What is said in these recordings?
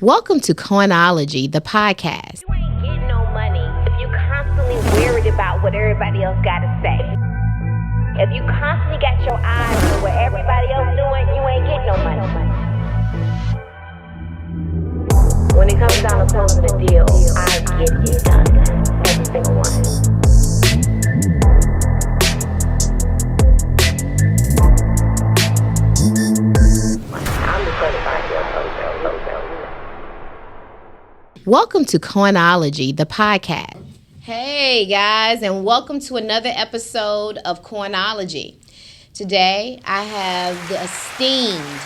Welcome to Coinology, the podcast. You ain't getting no money if you constantly worried about what everybody else got to say. If you constantly got your eyes on what everybody else doing, you ain't getting no money. When it comes down to closing a deal, I get it done. Every single one. I'm the certified deal closer. Welcome to Coinology, the podcast. Hey guys, and welcome to another episode of Coinology. Today I have the esteemed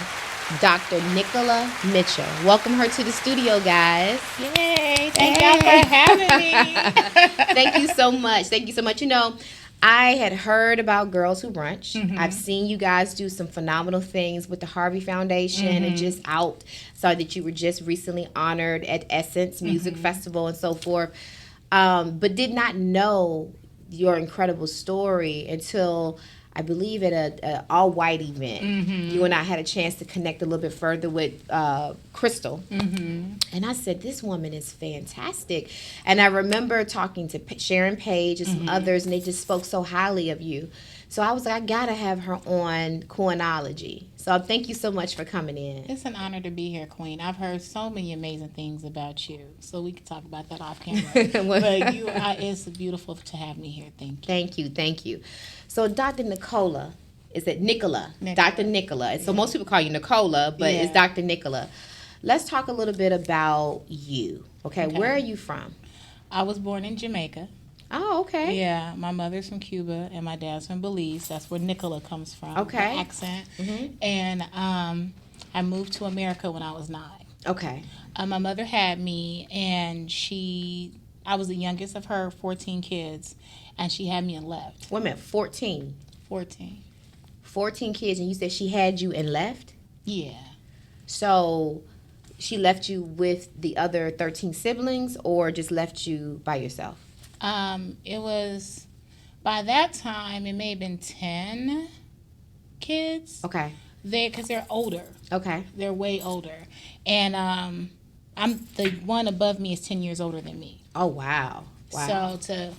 Dr. Nicola Mitchell. Welcome her to the studio, guys. Yay! Thank y'all for having me. Thank you so much. Thank you so much. You know, I had heard about Girls Who Brunch. Mm-hmm. I've seen you guys do some phenomenal things with the Harvey Foundation and just out. Saw that you were just recently honored at Essence Music Festival and so forth. But did not know your incredible story until I believe at a all-white event. You and I had a chance to connect a little bit further with Crystal. And I said, this woman is fantastic. And I remember talking to Sharon Page and some others, and they just spoke so highly of you. So I was like, I got to have her on Coinology. So thank you so much for coming in. It's an honor to be here, Queen. I've heard so many amazing things about you. So we can talk about that off camera. But it's beautiful to have me here. Thank you. Thank you. Thank you. So Dr. Nicola, is it Nicola? Dr. Nicola. And so most people call you Nicola, but it's Dr. Nicola. Let's talk a little bit about you. Okay, where are you from? I was born in Jamaica. Oh, okay. Yeah, my mother's from Cuba and my dad's from Belize. That's where Nicola comes from. Okay. The accent. And I moved to America when I was 9. Okay. My mother had me, and I was the youngest of her 14 kids, and she had me and left. Wait a minute, 14? 14. 14 kids, and you said she had you and left? Yeah. So she left you with the other 13 siblings, or just left you by yourself? It was, by that time, it may have been 10 kids. Okay. Because they're older. Okay. They're way older. And I'm the one above me is 10 years older than me. Oh, wow. So to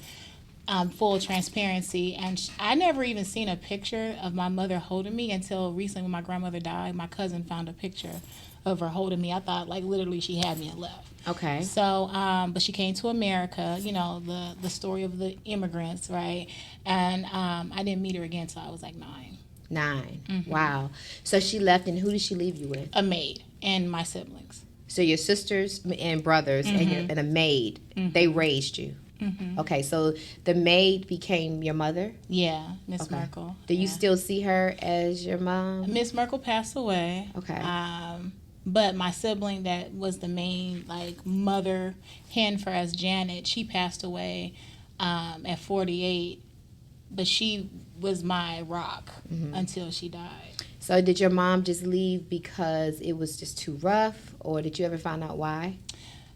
full transparency, and I never even seen a picture of my mother holding me until recently when my grandmother died. My cousin found a picture of her holding me. I thought, like, literally she had me and left. Okay. So, but she came to America, you know, the story of the immigrants, right? And I didn't meet her again until I was like 9. 9. Wow. So she left, and who did she leave you with? A maid and my siblings. So your sisters and brothers and a maid, they raised you. Okay, so the maid became your mother? Yeah, Miss Merkel. Do you still see her as your mom? Miss Merkel passed away. Okay. But my sibling that was the main, like, mother hen for us, Janet, she passed away at 48. But she was my rock until she died. So did your mom just leave because it was just too rough, or did you ever find out why?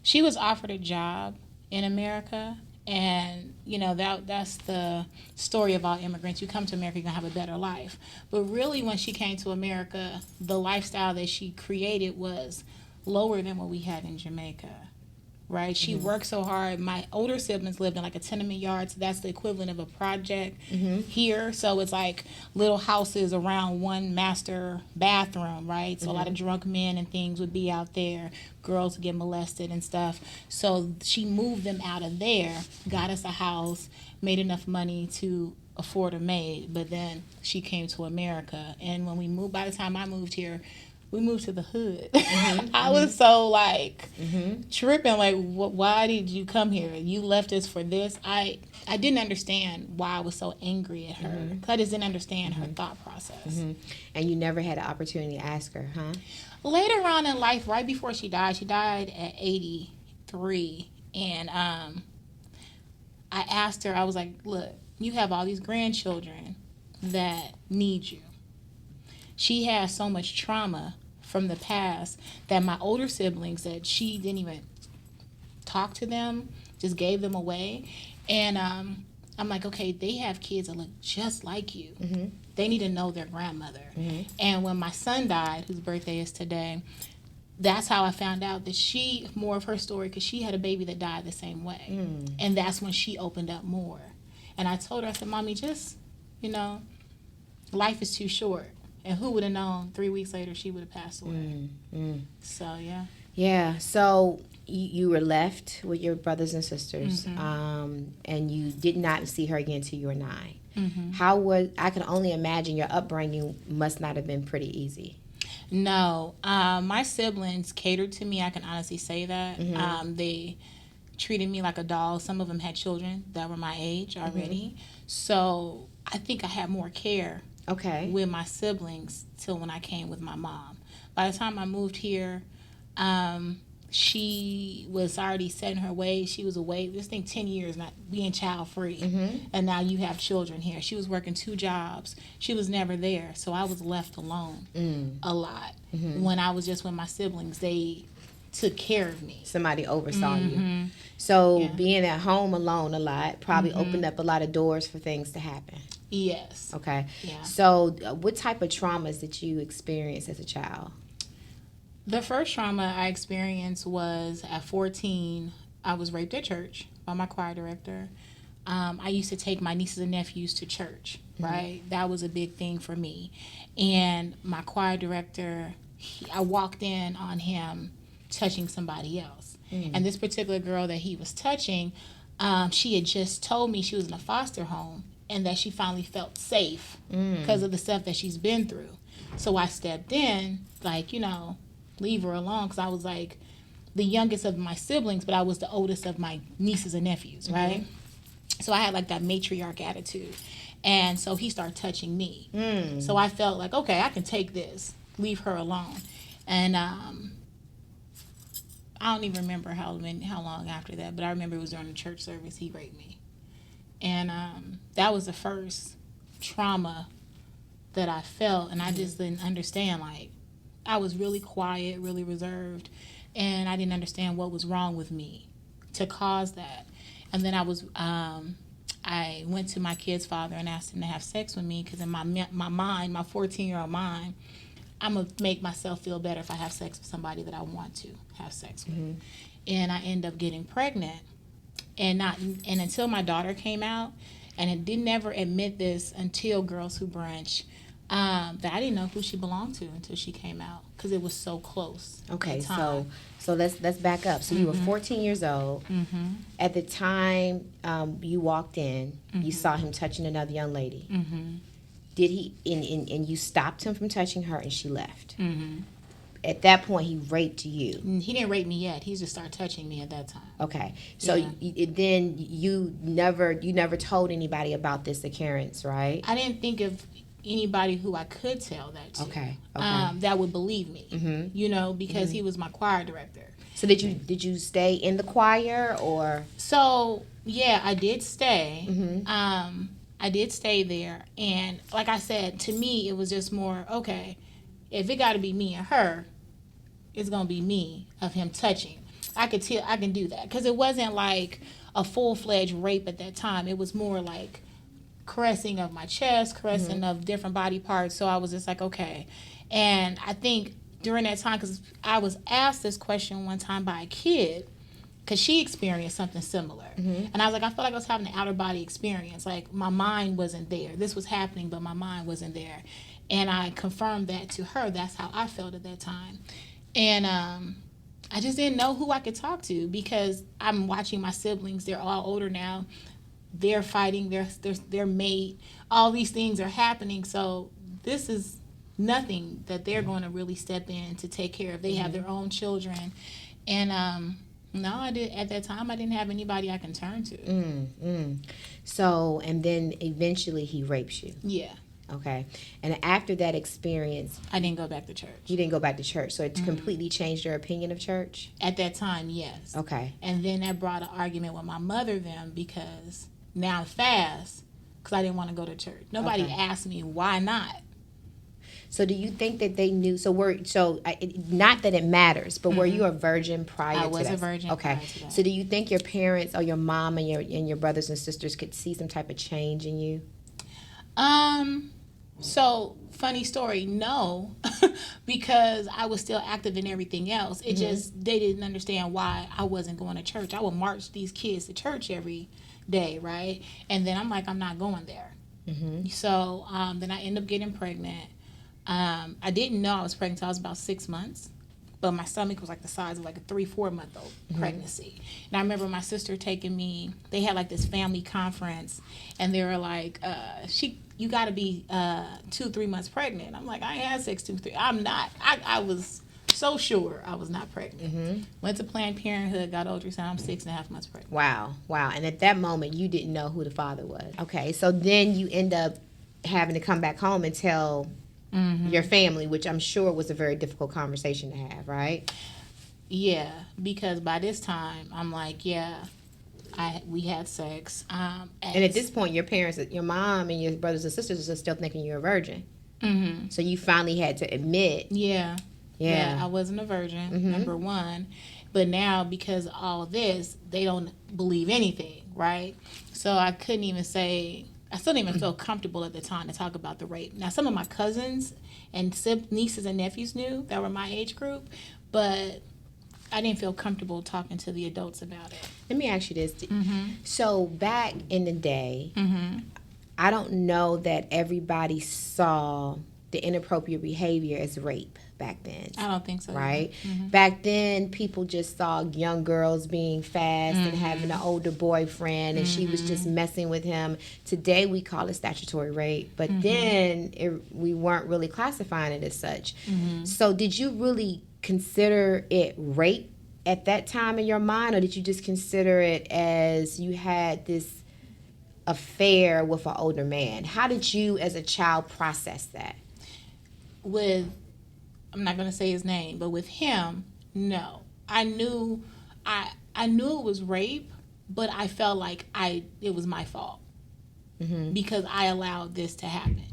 She was offered a job in America, and, you know, that's the story of all immigrants. You come to America, you're going to have a better life. But really, when she came to America, the lifestyle that she created was lower than what we had in Jamaica. Right? She worked so hard. My older siblings lived in like a tenement yard, so that's the equivalent of a project here. So it's like little houses around one master bathroom, right? So a lot of drunk men and things would be out there. Girls would get molested and stuff. So she moved them out of there, got us a house, made enough money to afford a maid. But then she came to America, and when we moved, by the time I moved here, we moved to the hood. I was so, like, tripping, like, why did you come here? You left us for this? I didn't understand why I was so angry at her. Because I just didn't understand her thought process. And you never had an opportunity to ask her, huh? Later on in life, right before she died at 83. And I asked her, I was like, look, you have all these grandchildren that need you. She has so much trauma from the past that my older siblings, that she didn't even talk to them, just gave them away. And I'm like, okay, they have kids that look just like you. They need to know their grandmother. And when my son died, whose birthday is today, that's how I found out that more of her story, because she had a baby that died the same way. And that's when she opened up more. And I told her, I said, Mommy, just, life is too short. And who would have known 3 weeks later she would have passed away. So, yeah. Yeah. So you were left with your brothers and sisters, and you did not see her again until you were 9. I can only imagine your upbringing must not have been pretty easy. No. My siblings catered to me. I can honestly say that. They treated me like a doll. Some of them had children that were my age already. So I think I had more care with my siblings till when I came with my mom. By the time I moved here, she was already set in her ways. She was away, this thing 10 years not being child free. And now you have children here. She was working 2 jobs. She was never there. So I was left alone a lot. When I was just with my siblings, they took care of me. Somebody oversaw you. So being at home alone a lot probably opened up a lot of doors for things to happen. Yes. Okay. Yeah. So what type of traumas did you experience as a child? The first trauma I experienced was at 14. I was raped at church by my choir director. I used to take my nieces and nephews to church, right? That was a big thing for me. And my choir director, I walked in on him touching somebody else. And this particular girl that he was touching, she had just told me she was in a foster home and that she finally felt safe because of the stuff that she's been through. So I stepped in, like, leave her alone, because I was like the youngest of my siblings, but I was the oldest of my nieces and nephews, right? So I had like that matriarch attitude. And so he started touching me. So I felt like, okay, I can take this, leave her alone. And I don't even remember how long after that, but I remember it was during the church service he raped me. And that was the first trauma that I felt, and I just didn't understand. Like, I was really quiet, really reserved, and I didn't understand what was wrong with me to cause that. And then I went to my kid's father and asked him to have sex with me, because in my mind, my 14-year-old mind, I'm going to make myself feel better if I have sex with somebody that I want to have sex with. And I end up getting pregnant. And until my daughter came out, and it didn't ever admit this until Girls Who Brunch, that I didn't know who she belonged to until she came out, because it was so close. Okay, so let's back up. So you were 14 years old. At the time you walked in, you saw him touching another young lady. Did he? And you stopped him from touching her, and she left. At that point, he raped you. He didn't rape me yet. He just started touching me at that time. Okay, so then you never told anybody about this occurrence, right? I didn't think of anybody who I could tell that to. Okay. That would believe me. Because he was my choir director. So did you stay in the choir, or? So yeah, I did stay. I did stay there, and like I said, to me it was just more, okay, if it got to be me and her, it's gonna be me of him touching. I can do that, because it wasn't like a full-fledged rape at that time. It was more like caressing of my chest, caressing of different body parts. So I was just like, okay. And I think during that time, because I was asked this question one time by a kid, because she experienced something similar. And I was like, I felt like I was having an outer body experience. Like, my mind wasn't there. This was happening, but my mind wasn't there. And I confirmed that to her. That's how I felt at that time. And I just didn't know who I could talk to, because I'm watching my siblings. They're all older now. They're fighting. Their mate. All these things are happening. So this is nothing that they're going to really step in to take care of. They have their own children. And no, at that time, I didn't have anybody I can turn to. So, and then eventually he rapes you. Yeah. Okay. And after that experience, I didn't go back to church. You didn't go back to church. So it completely changed your opinion of church? At that time, yes. Okay. And then that brought an argument with my mother then, because now I'm fast, because I didn't want to go to church. Nobody asked me why not. So do you think that they knew? Not that it matters, but were you a virgin prior to that? I was a virgin prior to that. So do you think your parents or your mom and your brothers and sisters could see some type of change in you? So, funny story, no, because I was still active in everything else. It just, they didn't understand why I wasn't going to church. I would march these kids to church every day, right? And then I'm like, I'm not going there. So then I ended up getting pregnant. I didn't know I was pregnant until I was about 6 months. But my stomach was like the size of like a 3-4 month old pregnancy. And I remember my sister taking me, they had like this family conference, and they were like, you got to be 2-3 months pregnant. I'm like, I ain't had sex 2-3. I'm not. I was so sure I was not pregnant. Went to Planned Parenthood, got ultrasound. I'm 6.5 months pregnant. Wow. And at that moment, you didn't know who the father was. Okay, so then you end up having to come back home and tell your family, which I'm sure was a very difficult conversation to have, right? Yeah, because by this time, I'm like, we had sex. And at this point, your parents, your mom and your brothers and sisters are still thinking you're a virgin. So you finally had to admit. Yeah, I wasn't a virgin, number one. But now, because of all this, they don't believe anything, right? So I couldn't even say, I still didn't even feel comfortable at the time to talk about the rape. Now, some of my cousins and nieces and nephews knew that were my age group, but I didn't feel comfortable talking to the adults about it. Let me ask you this. So back in the day, I don't know that everybody saw the inappropriate behavior as rape back then. I don't think so. Right? Back then, people just saw young girls being fast and having an older boyfriend, and she was just messing with him. Today, we call it statutory rape, but then we weren't really classifying it as such. So did you really consider it rape at that time in your mind, or did you just consider it as you had this affair with an older man? How did you, as a child, process that? I'm not going to say his name, but with him, no. I knew it was rape, but I felt like it was my fault because I allowed this to happen.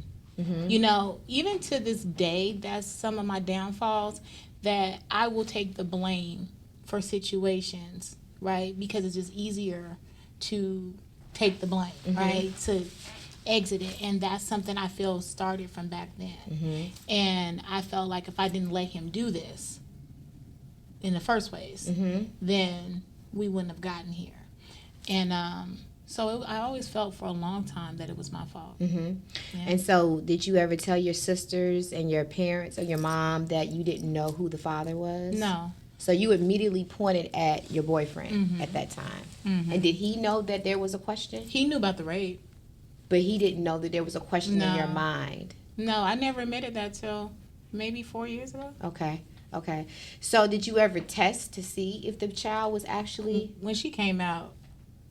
You know, even to this day, that's some of my downfalls, that I will take the blame for situations, right? Because it's just easier to take the blame, right? To exit it. And that's something I feel started from back then. And I felt like if I didn't let him do this in the first place, then we wouldn't have gotten here. And so I always felt for a long time that it was my fault. Yeah. And so did you ever tell your sisters and your parents or your mom that you didn't know who the father was? No. So you immediately pointed at your boyfriend at that time. And did he know that there was a question? He knew about the rape. But he didn't know that there was a question in your mind. No, I never admitted that till maybe 4 years ago. Okay. So did you ever test to see if the child was actually... When she came out,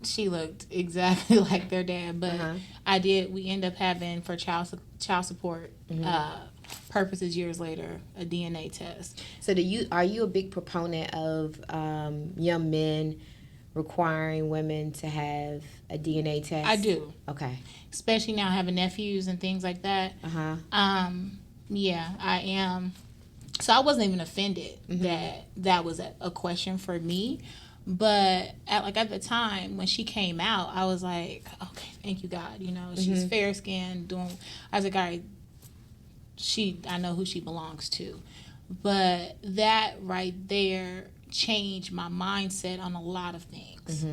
she looked exactly like their dad. But we ended up having, for child support purposes years later, a DNA test. So are you a big proponent of young men requiring women to have a DNA test? I do. Okay. Especially now having nephews and things like that. Yeah, I am. So I wasn't even offended that was a question for me. But at the time when she came out, I was like, okay, thank you, God. You know, she's fair skinned. I was like, all right, I know who she belongs to. But that right there changed my mindset on a lot of things.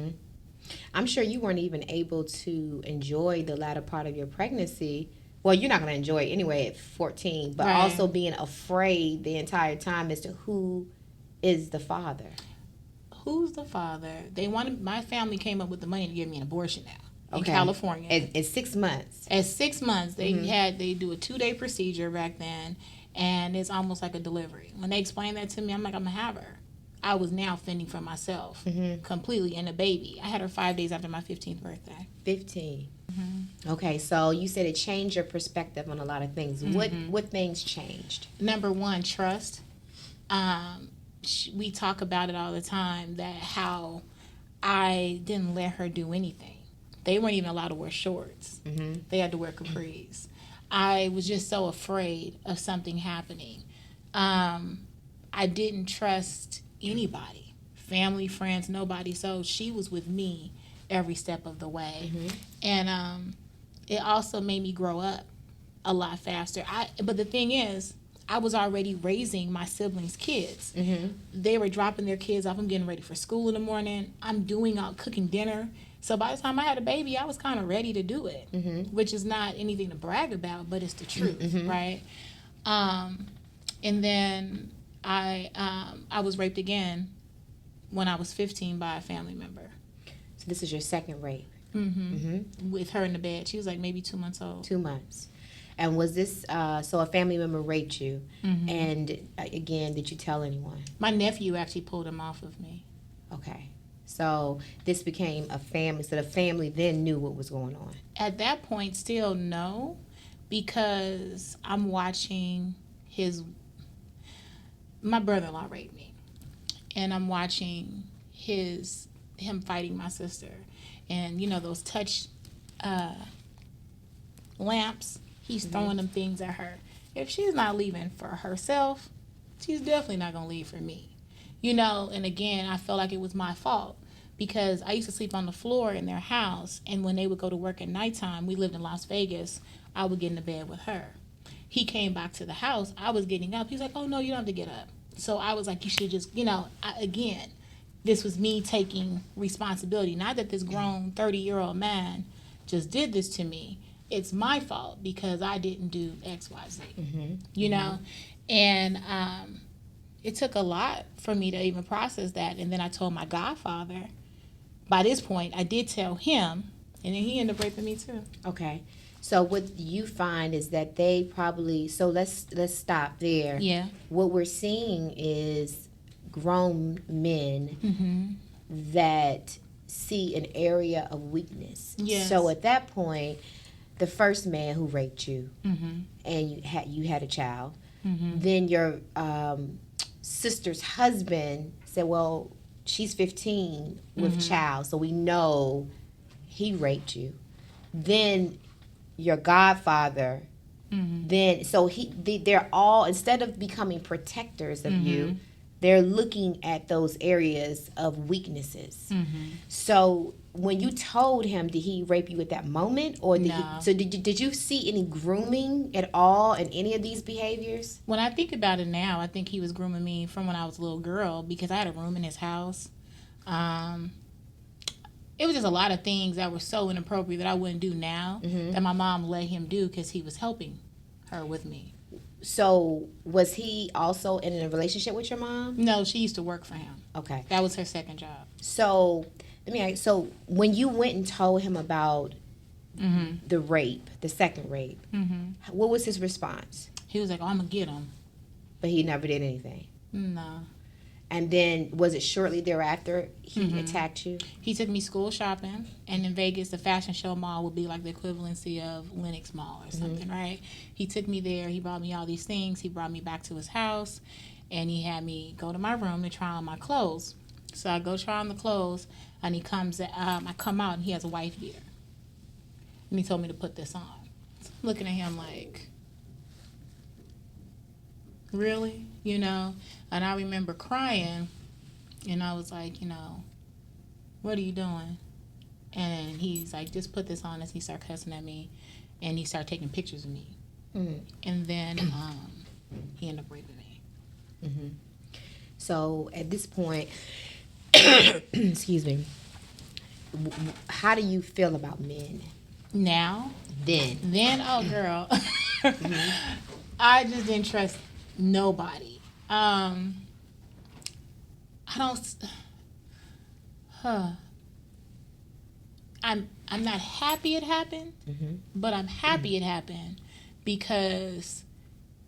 I'm sure you weren't even able to enjoy the latter part of your pregnancy. Well, you're not going to enjoy it anyway at 14, but also being afraid the entire time as to who is the father. Who's the father? My family came up with the money to give me an abortion now in California. At 6 months. At 6 months, they do a 2-day procedure back then, and it's almost like a delivery. When they explained that to me, I'm like, I'm going to have her. I was now fending for myself completely, and a baby. I had her 5 days after my 15th birthday. 15. Okay, so you said it changed your perspective on a lot of things. What things changed? Number one, trust. We talk about it all the time, that how I didn't let her do anything. They weren't even allowed to wear shorts. They had to wear capris. I was just so afraid of something happening. I didn't trust anybody, family, friends, nobody. So she was with me every step of the way. And it also made me grow up. a lot faster. But the thing is, I was already raising my siblings' kids. They were dropping their kids off. I'm getting ready for school in the morning. I'm cooking dinner. So by the time I had a baby, I was kind of ready to do it, which is not anything to brag about, but it's the truth, right? And then I was raped again when I was 15 by a family member. So this is your second rape? With her in the bed. She was like maybe 2 months old. 2 months. And was this, so a family member raped you, and again, did you tell anyone? My nephew actually pulled him off of me. Okay. So this became a family, so the family then knew what was going on. At that point, still no, because I'm watching my brother-in-law raped me, and I'm watching him fighting my sister, and you know those touch lamps, he's throwing them things at her. If she's not leaving for herself, she's definitely not gonna leave for me, you know. And again, I felt like it was my fault, because I used to sleep on the floor in their house, and when they would go to work at nighttime, we lived in Las Vegas, I would get in the bed with her. He came back to the house, I was getting up, he's like, oh no, you don't have to get up. So I was like, you should just, you know, again, this was me taking responsibility. Not that this grown 30-year-old man just did this to me. It's my fault because I didn't do X, Y, Z. You know? And it took a lot for me to even process that. And then I told my godfather. By this point, I did tell him, and then he ended up raping me too. Okay. So what you find is that they probably, so let's stop there. Yeah. What we're seeing is grown men that see an area of weakness. Yes. So at that point, the first man who raped you, and you had a child, then your sister's husband said, well, she's 15 with child, so we know he raped you. Then your godfather, then so they're all, instead of becoming protectors of you, they're looking at those areas of weaknesses. So when you told him, did he rape you at that moment, or did you see any grooming at all in any of these behaviors? When I think about it now, I think he was grooming me from when I was a little girl, because I had a room in his house. It was just a lot of things that were so inappropriate that I wouldn't do now, that my mom let him do because he was helping her with me. So was he also in a relationship with your mom? No, she used to work for him. Okay. That was her second job. So let me ask, so when you went and told him about the rape, the second rape, what was his response? He was like, oh, I'm going to get him. But he never did anything? No. And then was it shortly thereafter he attacked you? He took me school shopping, and in Vegas, the fashion show mall would be like the equivalency of Lenox Mall or something, right? He took me there. He brought me all these things. He brought me back to his house, and he had me go to my room to try on my clothes. So I go try on the clothes, and I come out, and he has a wife beater. And he told me to put this on. So I'm looking at him like, really? You know? And I remember crying, and I was like, you know, what are you doing? And he's like, just put this on, as he started cussing at me, and he started taking pictures of me. And then he ended up raping me. So at this point, excuse me, how do you feel about men? Now? Then, oh, girl. I just didn't trust nobody. I don't. I'm not happy it happened, but I'm happy it happened because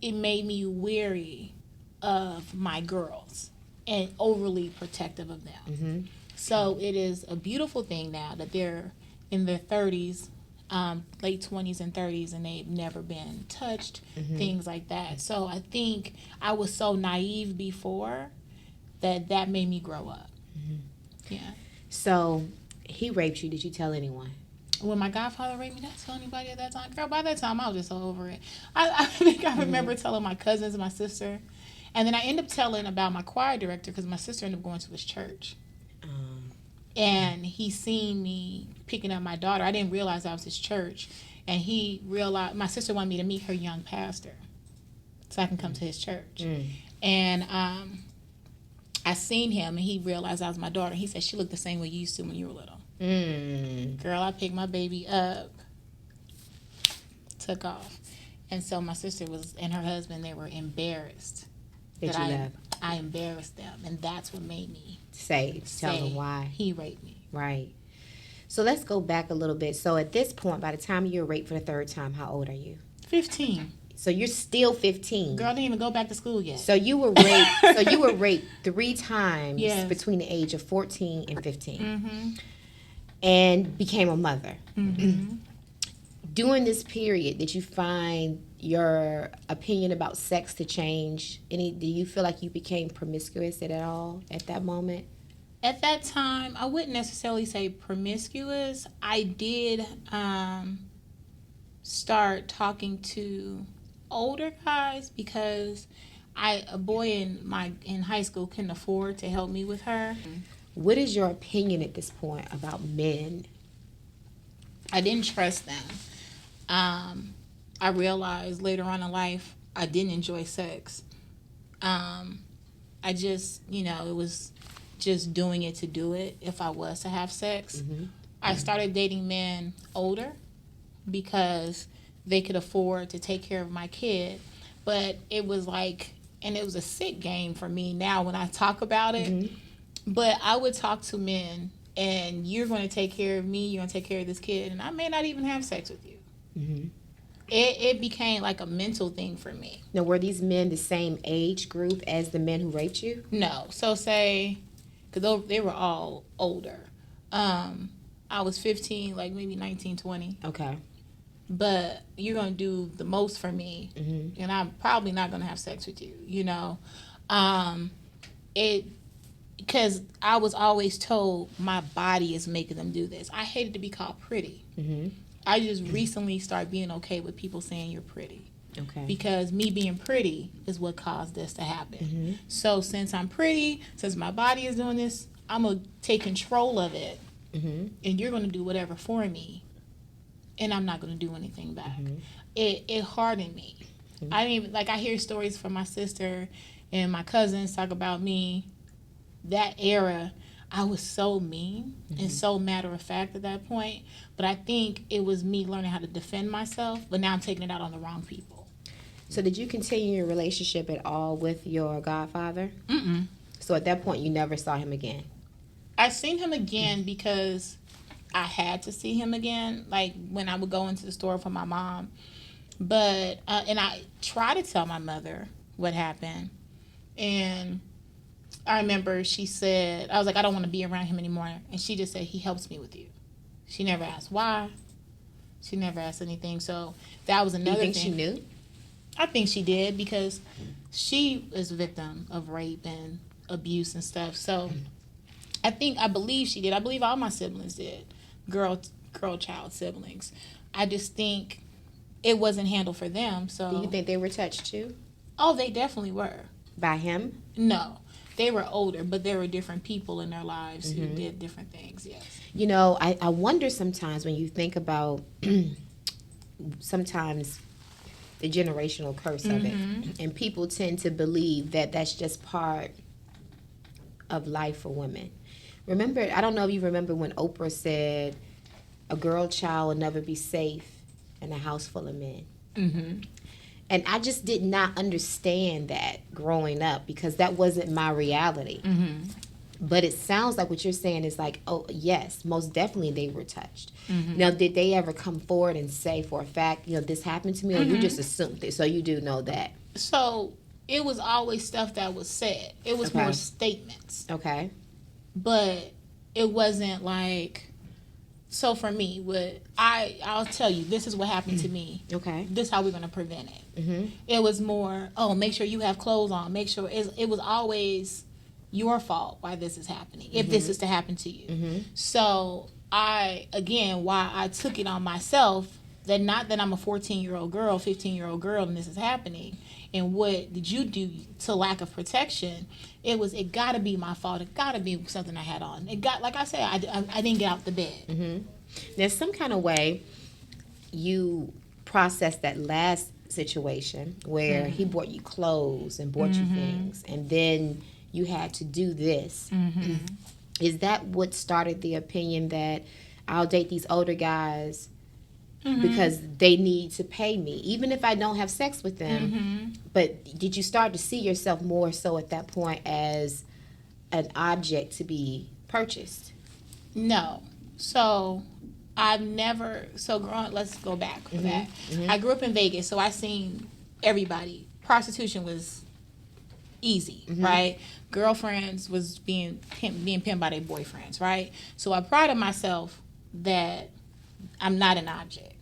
it made me wary of my girls and overly protective of them. So it is a beautiful thing now that they're in their 30s, late 20s and 30s, and they've never been touched, things like that. So I think I was so naive before that made me grow up. Yeah. So he raped you. Did you tell anyone? When my godfather raped me, did I tell anybody at that time? Girl, by that time, I was just so over it. I think I remember telling my cousins and my sister. And then I ended up telling about my choir director because my sister ended up going to his church. And he seen me picking up my daughter. I didn't realize that was his church. And he realized, my sister wanted me to meet her young pastor so I can come to his church. And I seen him, and he realized I was my daughter. He said, she looked the same way you used to when you were little. Girl, I picked my baby up, took off. And so my sister and her husband, they were embarrassed that I embarrassed them. And that's what made me tell them why he raped me. Right. So let's go back a little bit. So at this point, by the time you were raped for the third time, how old are you? 15. So you're still 15. Girl, didn't even go back to school yet. So you were raped. So you were raped 3 times between the age of 14 and 15, and became a mother. During this period, did you find your opinion about sex to change? Do you feel like you became promiscuous at all at that moment? At that time, I wouldn't necessarily say promiscuous. I did start talking to older guys because a boy in high school couldn't afford to help me with her. What is your opinion at this point about men? I didn't trust them. I realized later on in life I didn't enjoy sex. I just, it was just doing it to do it if I was to have sex. I started dating men older because they could afford to take care of my kid. But it was and it was a sick game for me now when I talk about it. But I would talk to men, and you're going to take care of me, you're going to take care of this kid, and I may not even have sex with you. It became like a mental thing for me. Now, were these men the same age group as the men who raped you? No. So say, because they were all older. I was 15, like maybe 19, 20. Okay. But you're going to do the most for me, and I'm probably not going to have sex with you, Because I was always told my body is making them do this. I hated to be called pretty. I just recently started being okay with people saying you're pretty. Okay. Because me being pretty is what caused this to happen. So since I'm pretty, since my body is doing this, I'm going to take control of it. And you're going to do whatever for me. And I'm not going to do anything back. It hardened me. I didn't even, I hear stories from my sister and my cousins talk about me. That era, I was so mean and so matter of fact at that point. But I think it was me learning how to defend myself, but now I'm taking it out on the wrong people. So did you continue your relationship at all with your godfather? So at that point, you never saw him again? I seen him again because I had to see him again, when I would go into the store for my mom. But, and I tried to tell my mother what happened. And I remember she said, I was like, I don't want to be around him anymore. And she just said, he helps me with you. She never asked why. She never asked anything. So that was another thing. Do you think she knew? I think she did because she is a victim of rape and abuse and stuff. So I believe she did. I believe all my siblings did. Girl child siblings. I just think it wasn't handled for them. So do you think they were touched too? Oh, they definitely were. By him? No. They were older, but there were different people in their lives who did different things, yes. I wonder sometimes when you think about sometimes the generational curse of it, and people tend to believe that that's just part of life for women. Remember, I don't know if you remember when Oprah said, a girl child will never be safe in a house full of men. And I just did not understand that growing up because that wasn't my reality. But it sounds like what you're saying is oh, yes, most definitely they were touched. Now, did they ever come forward and say for a fact, this happened to me, or you just assumed it? So you do know that. So it was always stuff that was said. It was more statements. Okay. But it wasn't so for me, I'll tell you, this is what happened to me. Okay. This is how we're going to prevent it. It was more, make sure you have clothes on. Make sure it was always your fault why this is happening, if this is to happen to you. So why I took it on myself, that not that I'm a 14-year-old girl, 15-year-old girl, and this is happening, and what did you do to lack of protection? It got to be my fault. It got to be something I had on. It got, like I said, I didn't get out the bed. There's some kind of way, you processed that last situation where he bought you clothes and bought you things, and then you had to do this. Is that what started the opinion that I'll date these older guys because they need to pay me, even if I don't have sex with them? But did you start to see yourself more so at that point as an object to be purchased? No. So I've never, let's go back for that. I grew up in Vegas, so I seen everybody. Prostitution was easy, right? Girlfriends was being pimped by their boyfriends, right? So I prided myself that I'm not an object.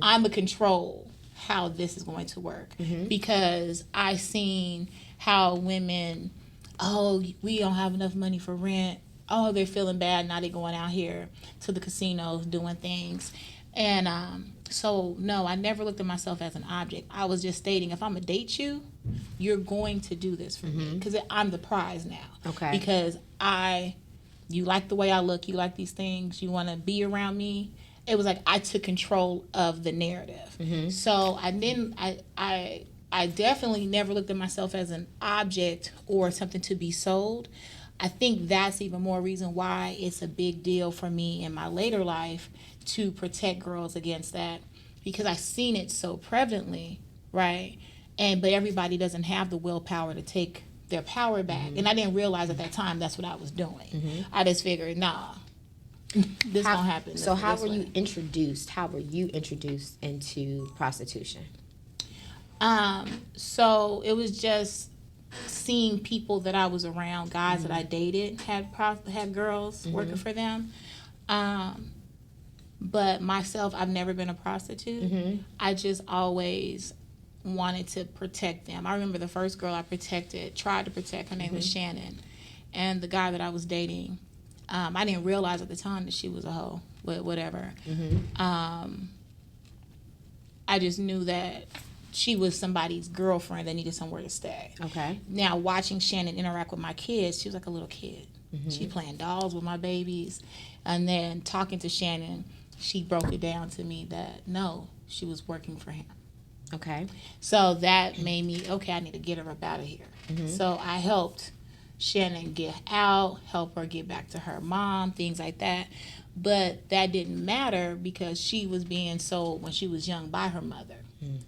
I'm a control how this is going to work, because I seen how women, oh, we don't have enough money for rent. Oh, they're feeling bad. Now they're going out here to the casinos doing things. And so, no, I never looked at myself as an object. I was just stating, if I'm going to date you, you're going to do this for me. Because I'm the prize now. Okay. Because you like the way I look. You like these things. You want to be around me. It was like I took control of the narrative. So I definitely never looked at myself as an object or something to be sold. I think that's even more reason why it's a big deal for me in my later life to protect girls against that, because I've seen it so prevalently, right? But everybody doesn't have the willpower to take their power back. And I didn't realize at that time that's what I was doing. I just figured, nah, this don't happen. So how were you introduced? How were you introduced into prostitution? So it was just seeing people that I was around, guys that I dated had girls working for them. But myself, I've never been a prostitute. I just always wanted to protect them. I remember the first girl I tried to protect, her name was Shannon. And the guy that I was dating, I didn't realize at the time that she was a hoe, but whatever. I just knew that she was somebody's girlfriend that needed somewhere to stay. Okay. Now, watching Shannon interact with my kids, she was like a little kid. She playing dolls with my babies. And then talking to Shannon, she broke it down to me that, no, she was working for him. Okay. So that made me, okay, I need to get her up out of here. So I helped Shannon get out, help her get back to her mom, things like that. But that didn't matter because she was being sold when she was young by her mother.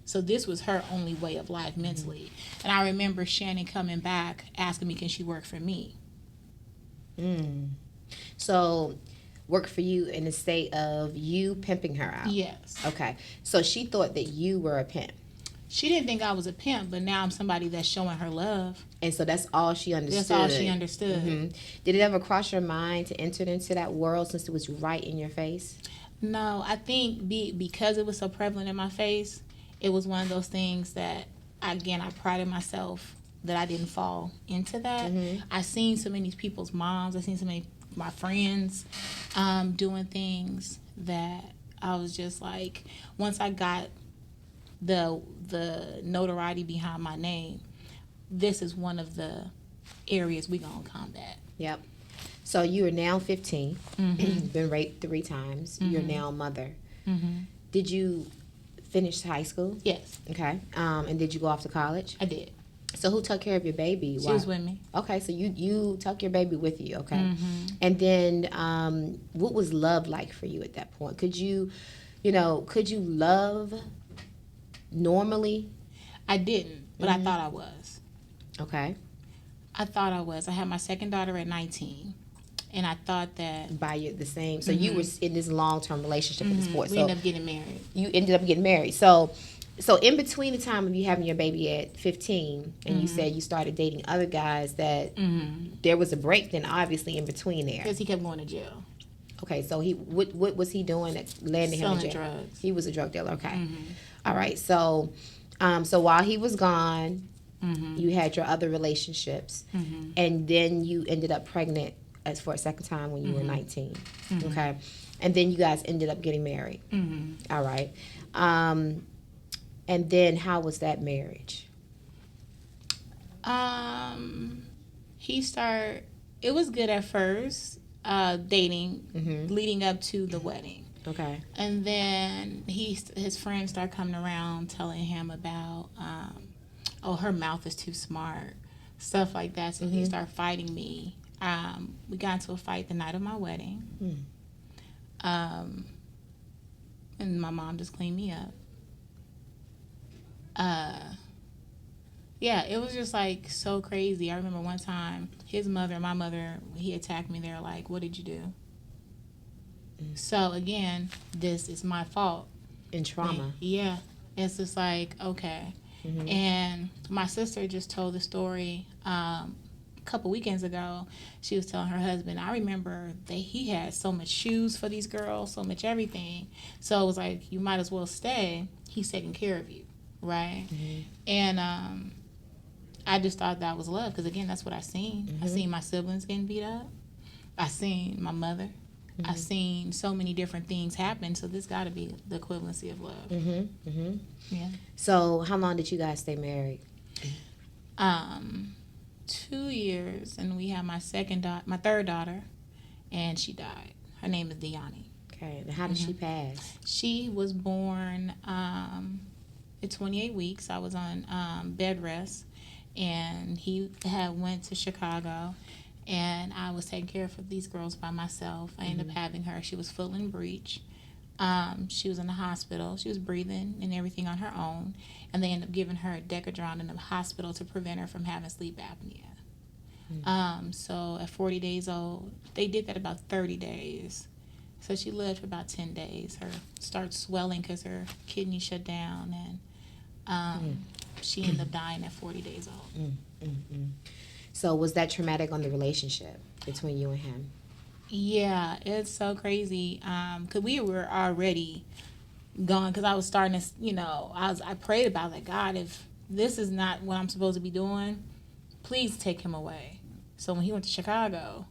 So this was her only way of life mentally. And I remember Shannon coming back asking me, can she work for me? So work for you in the state of you pimping her out? Yes. Okay. So she thought that you were a pimp. She didn't think I was a pimp, but now I'm somebody that's showing her love. And so that's all she understood. That's all she understood. Did it ever cross your mind to enter into that world since it was right in your face? No, I think because it was so prevalent in my face, it was one of those things that, again, I prided myself that I didn't fall into that. I seen so many people's moms. I seen so many of my friends doing things that I was just like, once I got the notoriety behind my name, this is one of the areas we gonna combat. Yep. So you are now 15. Been raped 3 times. You're now a mother. Did you finish high school? Yes. Okay. And did you go off to college? I did. So who took care of your baby? She was with me. Okay, so you took your baby with you, okay. And then what was love like for you at that point? Could you love normally? I didn't, but I thought I was. Okay. I thought I was. I had my second daughter at 19, and I thought that... By the same... So you were in this long-term relationship at this point. We ended up getting married. You ended up getting married. So in between the time of you having your baby at 15, and you said you started dating other guys, that there was a break then obviously in between there. Because he kept going to jail. Okay, so what was he doing that landed him in jail? Selling drugs. He was a drug dealer, okay. All right, so while he was gone, you had your other relationships, and then you ended up pregnant for a second time when you were 19, okay? And then you guys ended up getting married. All right. And then how was that marriage? It was good at first, dating, leading up to the wedding. Okay. And then his friends start coming around telling him about, oh, her mouth is too smart, stuff like that. So he started fighting me. We got into a fight the night of my wedding. And my mom just cleaned me up. Yeah, it was just like so crazy. I remember one time his mother and my mother, he attacked me. They're like, "What did you do?" So again, this is my fault. In trauma. Yeah, it's just like, okay. And my sister just told the story a couple weekends ago. She was telling her husband, I remember that he had so much shoes for these girls, so much everything. So it was like, you might as well stay. He's taking care of you, right? And I just thought that was love, because again, that's what I seen. I seen my siblings getting beat up. I seen my mother. I seen so many different things happen. So this got to be the equivalency of love. Yeah. So how long did you guys stay married? 2 years, and we had my third daughter, and she died. Her name is Deani. Okay. And how did she pass? She was born at 28 weeks. I was on bed rest, and he had went to Chicago, and I was taking care of these girls by myself. I ended up having her. She was full in breech. She was in the hospital. She was breathing and everything on her own, and they ended up giving her Decadron in the hospital to prevent her from having sleep apnea. So at 40 days old, they did that about 30 days. So she lived for about 10 days. Her started swelling because her kidney shut down, and she ended up dying at 40 days old. So was that traumatic on the relationship between you and him? Yeah, it's so crazy. Cause we were already gone. Cause I was starting to, I prayed about like, God, if this is not what I'm supposed to be doing, please take him away. So when he went to Chicago,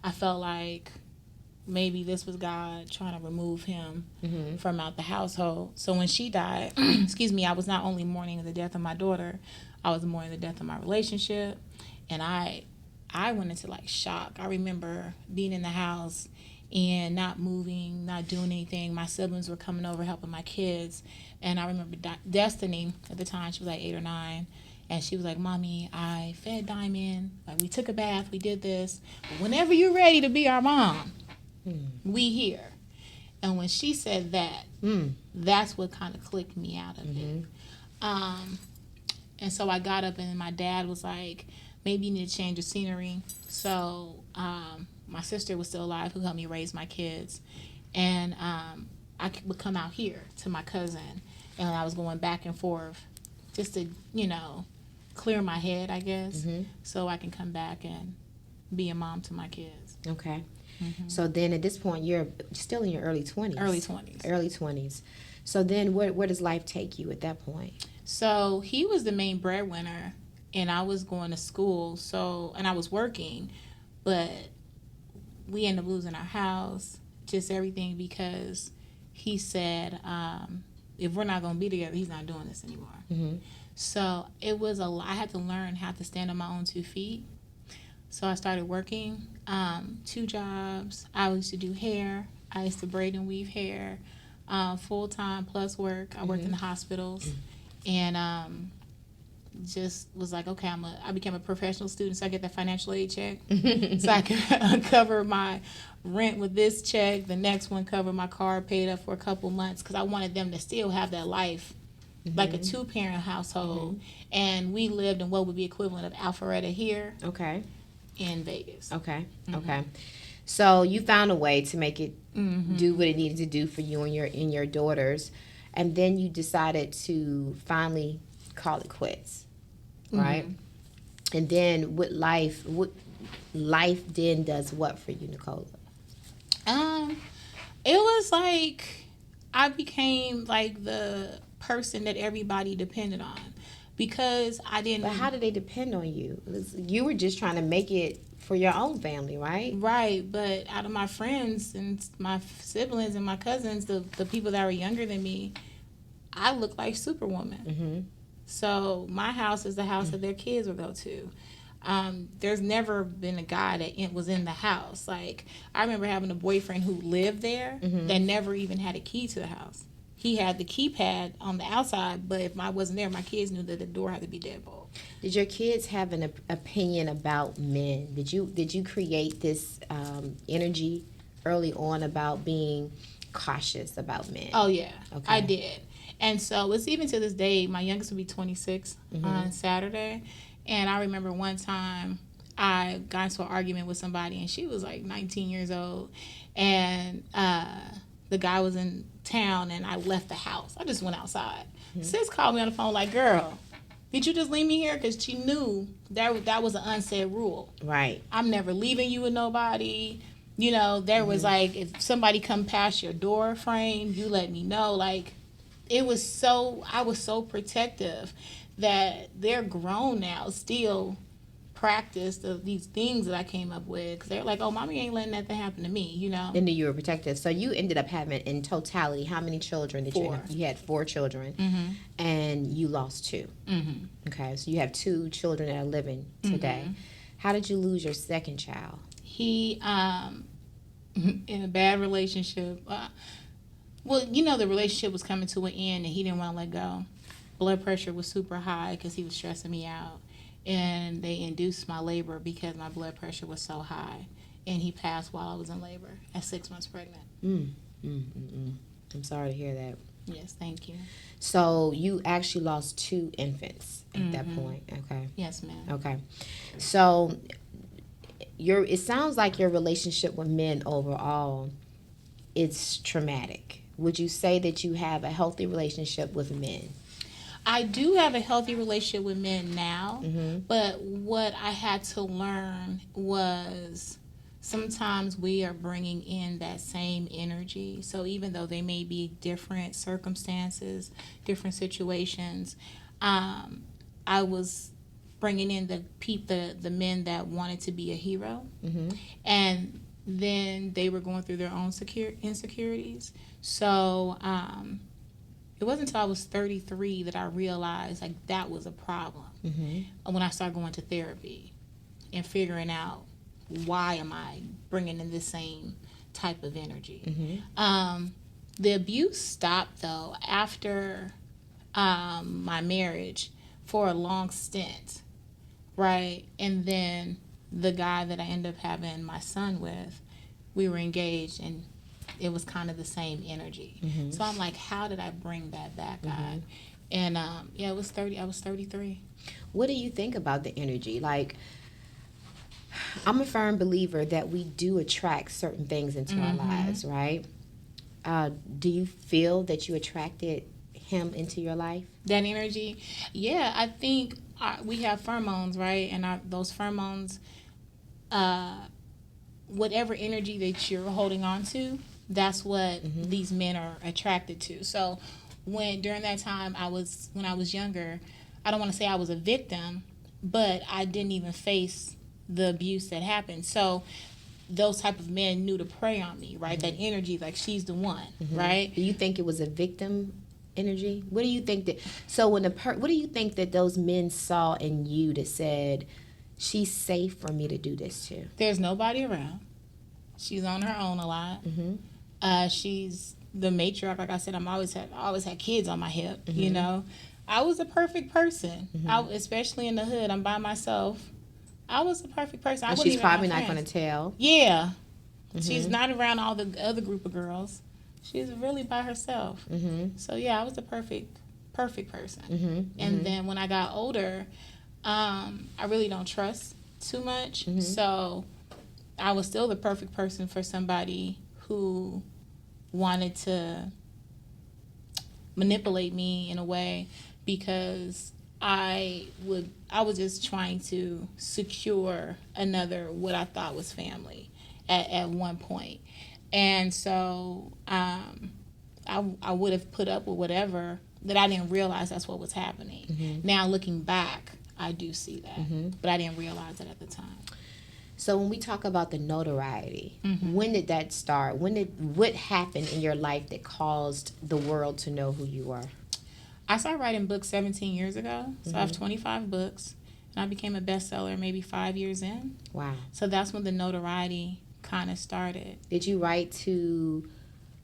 I felt like maybe this was God trying to remove him from out the household. So when she died, I was not only mourning the death of my daughter, I was mourning the death of my relationship. And I went into like shock. I remember being in the house and not moving, not doing anything. My siblings were coming over helping my kids. And I remember Destiny at the time, she was like 8 or 9. And she was like, Mommy, I fed Diamond. Like, we took a bath, we did this. But whenever you're ready to be our mom, we here. And when she said that, that's what kind of clicked me out of it. And so I got up, and my dad was like, maybe you need to change the scenery. So my sister was still alive, who helped me raise my kids. And I would come out here to my cousin, and I was going back and forth just to, clear my head, I guess, so I can come back and be a mom to my kids. Okay. So then at this point, you're still in your early 20s. Early 20s. So then where does life take you at that point? So he was the main breadwinner, and I was going to school, and I was working, but we ended up losing our house, just everything, because he said, if we're not going to be together, he's not doing this anymore. So it was a lot. I had to learn how to stand on my own 2 feet. So I started working 2 jobs. I used to do hair. I used to braid and weave hair, full-time plus work. I worked in the hospitals, and just was like, okay, I became a professional student, so I get that financial aid check. So I could cover my rent with this check. The next one covered my car, paid up for a couple months, because I wanted them to still have that life, like a 2-parent household. And we lived in what would be equivalent of Alpharetta here. Okay. In Vegas. Okay. Okay. So you found a way to make it do what it needed to do for you and your daughters, and then you decided to finally call it quits, right? And then what life then does what for you, Nicola? It was like I became like the person that everybody depended on, because I didn't. But how did they depend on you? You were just trying to make it for your own family, right? Right, but out of my friends and my siblings and my cousins, the people that were younger than me, I looked like Superwoman. So my house is the house that their kids would go to. there's never been a guy that was in the house. Like, I remember having a boyfriend who lived there that never even had a key to the house. He had the keypad on the outside, but if I wasn't there, my kids knew that the door had to be deadbolt. Did your kids have an opinion about men? Did you create this energy early on about being cautious about men? Oh, yeah. Okay. I did. And so it's even to this day, my youngest will be 26 on Saturday. And I remember one time I got into an argument with somebody, and she was like 19 years old. And the guy was in town, and I left the house. I just went outside. Sis called me on the phone like, girl, did you just leave me here? Because she knew that was an unsaid rule. Right. I'm never leaving you with nobody. You know, there was like, if somebody come past your door frame, you let me know. Like, I was so protective that they're grown now, still practice these things that I came up with. Because they're like, oh, mommy ain't letting nothing happen to me, you know. And then you were protective. So you ended up having, in totality, how many children did 4. you had 4 children, and you lost 2. Okay, so you have 2 children that are living today. How did you lose your second child? He, in a bad relationship. Well, you know, the relationship was coming to an end, and he didn't want to let go. Blood pressure was super high because he was stressing me out. And they induced my labor because my blood pressure was so high. And he passed while I was in labor at 6 months pregnant. I'm sorry to hear that. Yes, thank you. So you actually lost 2 infants at that point. Okay. Yes, ma'am. Okay. So it sounds like your relationship with men overall, it's traumatic. Would you say that you have a healthy relationship with men? I do have a healthy relationship with men now, but what I had to learn was sometimes we are bringing in that same energy. So even though they may be different circumstances, different situations, I was bringing in the men that wanted to be a hero, and then they were going through their own insecurities. So it wasn't until I was 33 that I realized like that was a problem. When I started going to therapy and figuring out why am I bringing in this same type of energy. The abuse stopped though after my marriage for a long stint, right? And then the guy that I ended up having my son with, we were engaged, and it was kind of the same energy. So I'm like, how did I bring that back, God? And yeah, I was 33. What do you think about the energy? Like, I'm a firm believer that we do attract certain things into our lives, right? Do you feel that you attracted him into your life? That energy? Yeah, I think we have pheromones, right? And those pheromones, whatever energy that you're holding on to, that's what these men are attracted to. So during that time, when I was younger, I don't want to say I was a victim, but I didn't even face the abuse that happened. So those type of men knew to prey on me, right? That energy, like she's the one, right? Do you think it was a victim energy? What do you think that? So what do you think that those men saw in you that said, she's safe for me to do this to? There's nobody around. She's on her own a lot. She's the matriarch. Like I said, I always had kids on my hip. You know, I was a perfect person. Especially in the hood, I'm by myself. I was a perfect person. And she's probably not going to tell. Yeah, she's not around all the other group of girls. She's really by herself. So yeah, I was the perfect person. And then when I got older, I really don't trust too much. So I was still the perfect person for somebody who wanted to manipulate me in a way, because I was just trying to secure what I thought was family at one point. And so I would have put up with whatever, that I didn't realize that's what was happening. Now looking back, I do see that, but I didn't realize it at the time. So when we talk about the notoriety, when did that start? What happened in your life that caused the world to know who you are? I started writing books 17 years ago, so I have 25 books. and I became a bestseller maybe 5 years in. Wow. So that's when the notoriety kind of started. Did you write to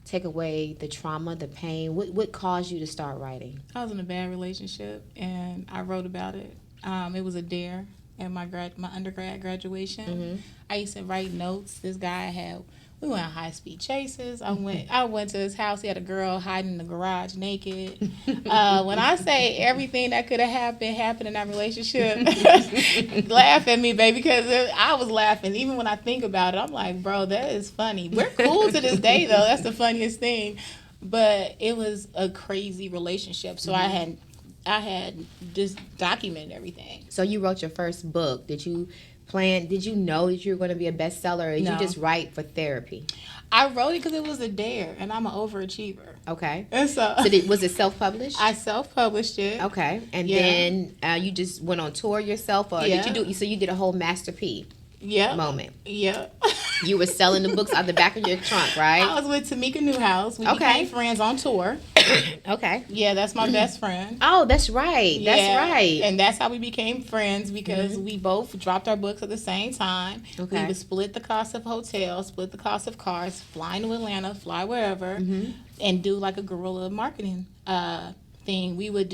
take away the trauma, the pain? What caused you to start writing? I was in a bad relationship, and I wrote about it. It was a dare at my undergrad graduation. Mm-hmm. I used to write notes. This guy we went on high-speed chases. I went to his house. He had a girl hiding in the garage naked. When I say everything that could have happened in that relationship, laugh at me, baby, because I was laughing. Even when I think about it, I'm like, bro, that is funny. We're cool to this day, though. That's the funniest thing. But it was a crazy relationship. So I had just documented everything. So you wrote your first book. Did you know that you were going to be a bestseller, or did you just write for therapy? I wrote it because it was a dare, and I'm an overachiever. Okay. And so was it self-published? I self-published it. Okay. And then you just went on tour yourself, or did you so you did a whole Master P moment? Yeah. You were selling the books out the back of your trunk, right? I was with Tamika Newhouse. We became friends on tour. Okay. Yeah, that's my best friend. Oh, that's right. Yeah. That's right. And that's how we became friends, because we both dropped our books at the same time. Okay. We would split the cost of hotels, split the cost of cars, fly to Atlanta, fly wherever, and do like a guerrilla marketing thing. We would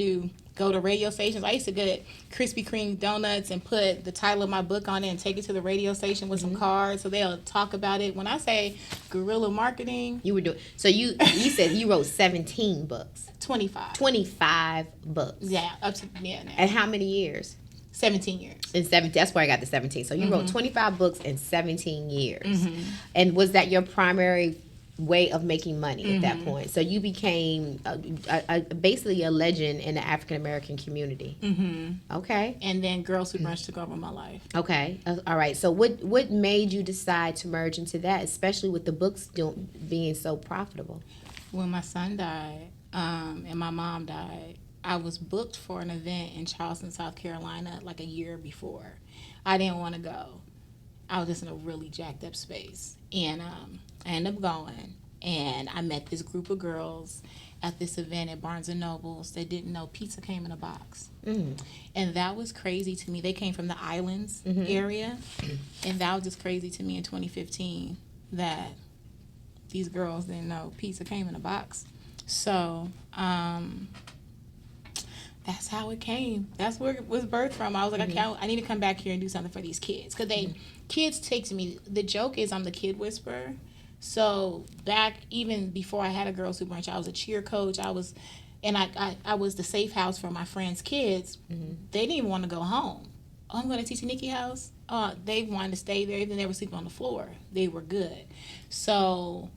go to radio stations. I used to get Krispy Kreme donuts and put the title of my book on it and take it to the radio station with some cards so they'll talk about it. When I say guerrilla marketing, you were doing. So you said you wrote 17 books. 25. 25 books. Yeah, up to now. And how many years? 17 years. That's where I got the 17. So you wrote 25 books in 17 years. And was that your primary way of making money at that point? So you became basically a legend in the African American community. Okay. And then Girls Who Brunch took over my life. Okay. All right. So what made you decide to merge into that, especially with the books being so profitable? When my son died and my mom died, I was booked for an event in Charleston, South Carolina, like a year before. I didn't want to go. I was just in a really jacked up space. And I ended up going, and I met this group of girls at this event at Barnes & Noble's that didn't know pizza came in a box. And that was crazy to me. They came from the islands area, and that was just crazy to me in 2015 that these girls didn't know pizza came in a box. So that's how it came. That's where it was birthed from. I was like, I need to come back here and do something for these kids. Because kids take to me. The joke is I'm the kid whisperer. So back even before I had a Girls Who Brunch, I was a cheer coach. I was the safe house for my friends' kids. They didn't even want to go home. Oh, I'm going to Titi Nikki house. They wanted to stay there. Even they were sleeping on the floor. They were good. So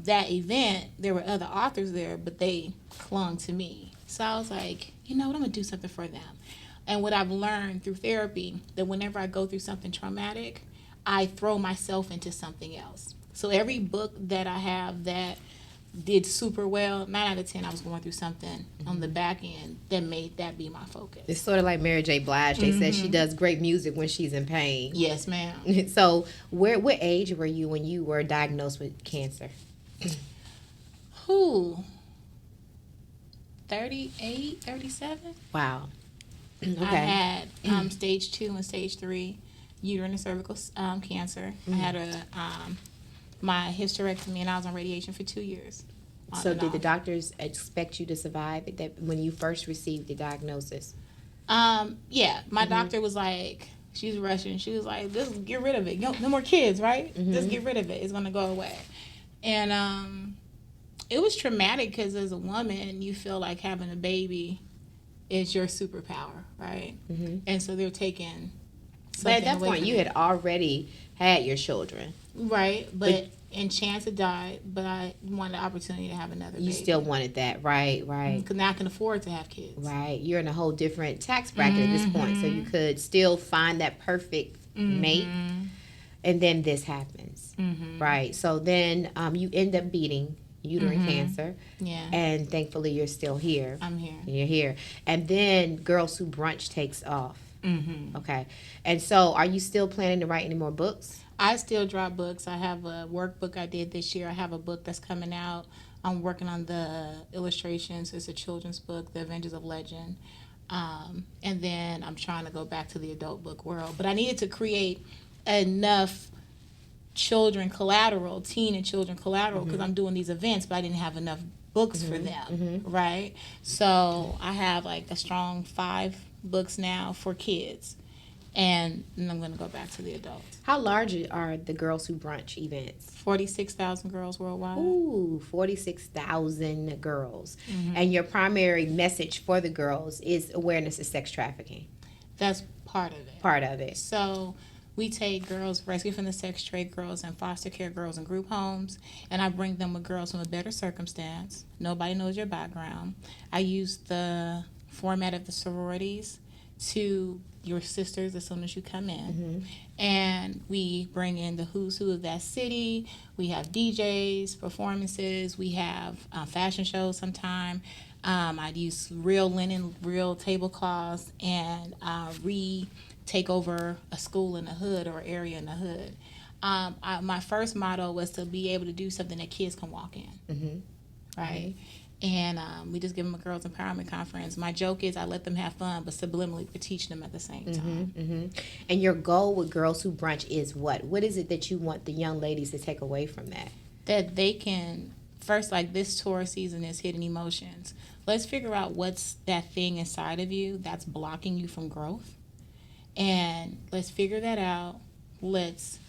that event, there were other authors there, but they clung to me. So I was like, you know what, I'm going to do something for them. And what I've learned through therapy, that whenever I go through something traumatic, I throw myself into something else. So every book that I have that did super well, 9 out of 10, I was going through something on the back end that made that be my focus. It's sort of like Mary J. Blige. They said she does great music when she's in pain. Yes, ma'am. So what age were you when you were diagnosed with cancer? 38, 37. Wow. Okay. I had stage 2 and stage 3 uterine and cervical cancer. I had my hysterectomy, and I was on radiation for 2 years. So did the doctors expect you to survive it, that when you first received the diagnosis? Yeah, my doctor was like, she's Russian. She was like, just get rid of it. No more kids, right? Just get rid of it. It's going to go away. And it was traumatic because as a woman, you feel like having a baby is your superpower, right? And so they're taking something But at that away point, from you had already had your children. Right, but and Chance had died, but I wanted the opportunity to have another baby. You still wanted that, right? Because now I can afford to have kids. Right. You're in a whole different tax bracket at this point, so you could still find that perfect mate. And then this happens, right? So then you end up beating uterine cancer. Yeah. And thankfully you're still here. I'm here. You're here. And then Girls Who Brunch takes off. Okay. And so are you still planning to write any more books? I still drop books. I have a workbook I did this year. I have a book that's coming out. I'm working on the illustrations. It's a children's book, The Avengers of Legend. And then I'm trying to go back to the adult book world. But I needed to create enough teen and children collateral, because I'm doing these events, but I didn't have enough books for them, right? So I have like a strong 5 books now for kids, and then I'm going to go back to the adults. How large are the Girls Who Brunch events? 46,000 girls worldwide. Ooh, 46,000 girls. And your primary message for the girls is awareness of sex trafficking. That's part of it. Part of it. So we take girls rescued from the sex trade, girls and foster care girls in group homes, and I bring them with girls from a better circumstance. Nobody knows your background. I use the format of the sororities to your sisters as soon as you come in. And we bring in the who's who of that city. We have DJs, performances. We have fashion shows sometime. I'd use real linen, real tablecloths, and take over a school in the hood or area in the hood. My first motto was to be able to do something that kids can walk in, right? And we just give them a girls empowerment conference. My joke is I let them have fun, but subliminally we're teaching them at the same time. And your goal with Girls Who Brunch is what? What is it that you want the young ladies to take away from that? That they can, first, like this tour season is Hidden Emotions. Let's figure out what's that thing inside of you that's blocking you from growth. And let's figure that out. Let's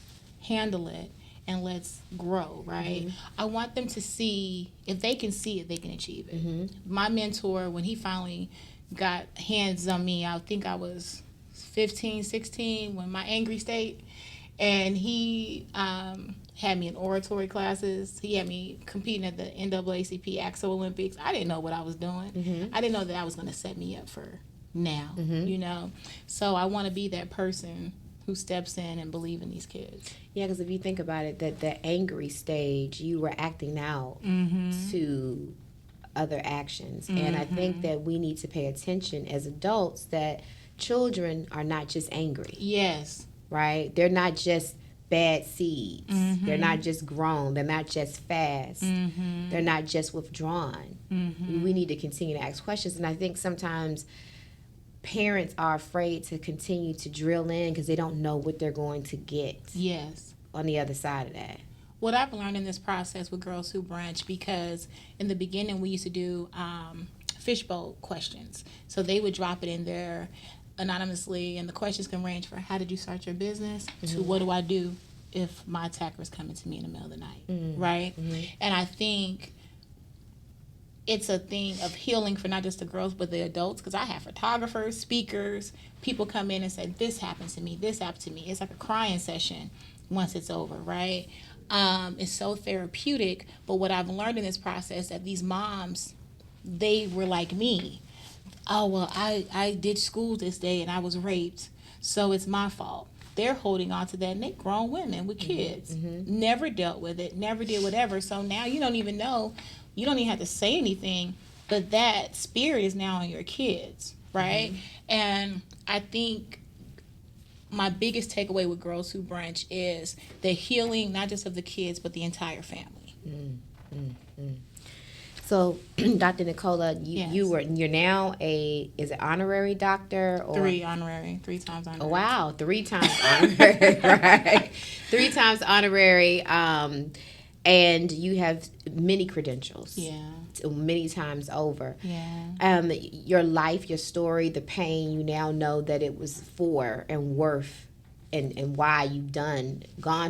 handle it. And let's grow, right? I want them to see, if they can see it, they can achieve it. My mentor, when he finally got hands on me, I think I was 15, 16, when my angry state, and he had me in oratory classes. He had me competing at the NAACP AXO Olympics. I didn't know what I was doing. I didn't know that I was going to set me up for now, you know? So I want to be that person who steps in and believe in these kids. Yeah, because if you think about it, that the angry stage, you were acting out to other actions. And I think that we need to pay attention as adults that children are not just angry. Yes. Right? They're not just bad seeds. They're not just grown. They're not just fast. They're not just withdrawn. We need to continue to ask questions. And I think sometimes parents are afraid to continue to drill in because they don't know what they're going to get on the other side of that. What I've learned in this process with Girls Who Brunch, because in the beginning we used to do fishbowl questions. So they would drop it in there anonymously, and the questions can range from how did you start your business to what do I do if my attacker is coming to me in the middle of the night, right? And I think it's a thing of healing for not just the girls but the adults, because I have photographers, speakers, people come in and say, this happened to me, this happened to me. It's like a crying session once it's over, right? It's so therapeutic. But what I've learned in this process, that these moms, they were like me. Oh, well, I did school this day and I was raped, so it's my fault. They're holding on to that, and they're grown women with kids. Never dealt with it, never did whatever. So now you don't even know. You don't even have to say anything, but that spirit is now on your kids, right? And I think my biggest takeaway with Girls Who Brunch is the healing, not just of the kids, but the entire family. So, Dr. Nicola, you're now is it honorary doctor? Or? 3 honorary, 3 times honorary. Oh, wow, 3 times honorary, right? 3 times honorary. And you have many credentials. Many times over. Your life, your story, the pain, you now know that it was for and worth and why you've gone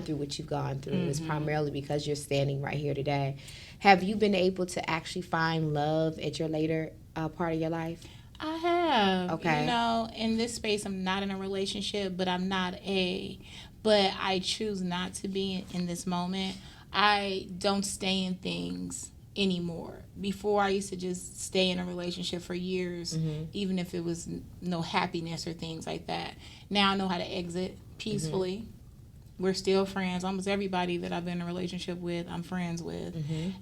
through what you've gone through. It's primarily because you're standing right here today. Have you been able to actually find love at your later part of your life? I have. Okay. You know, in this space, I'm not in a relationship, but I choose not to be in this moment. I don't stay in things anymore. Before, I used to just stay in a relationship for years, even if it was no happiness or things like that. Now I know how to exit peacefully. We're still friends. Almost everybody that I've been in a relationship with, I'm friends with.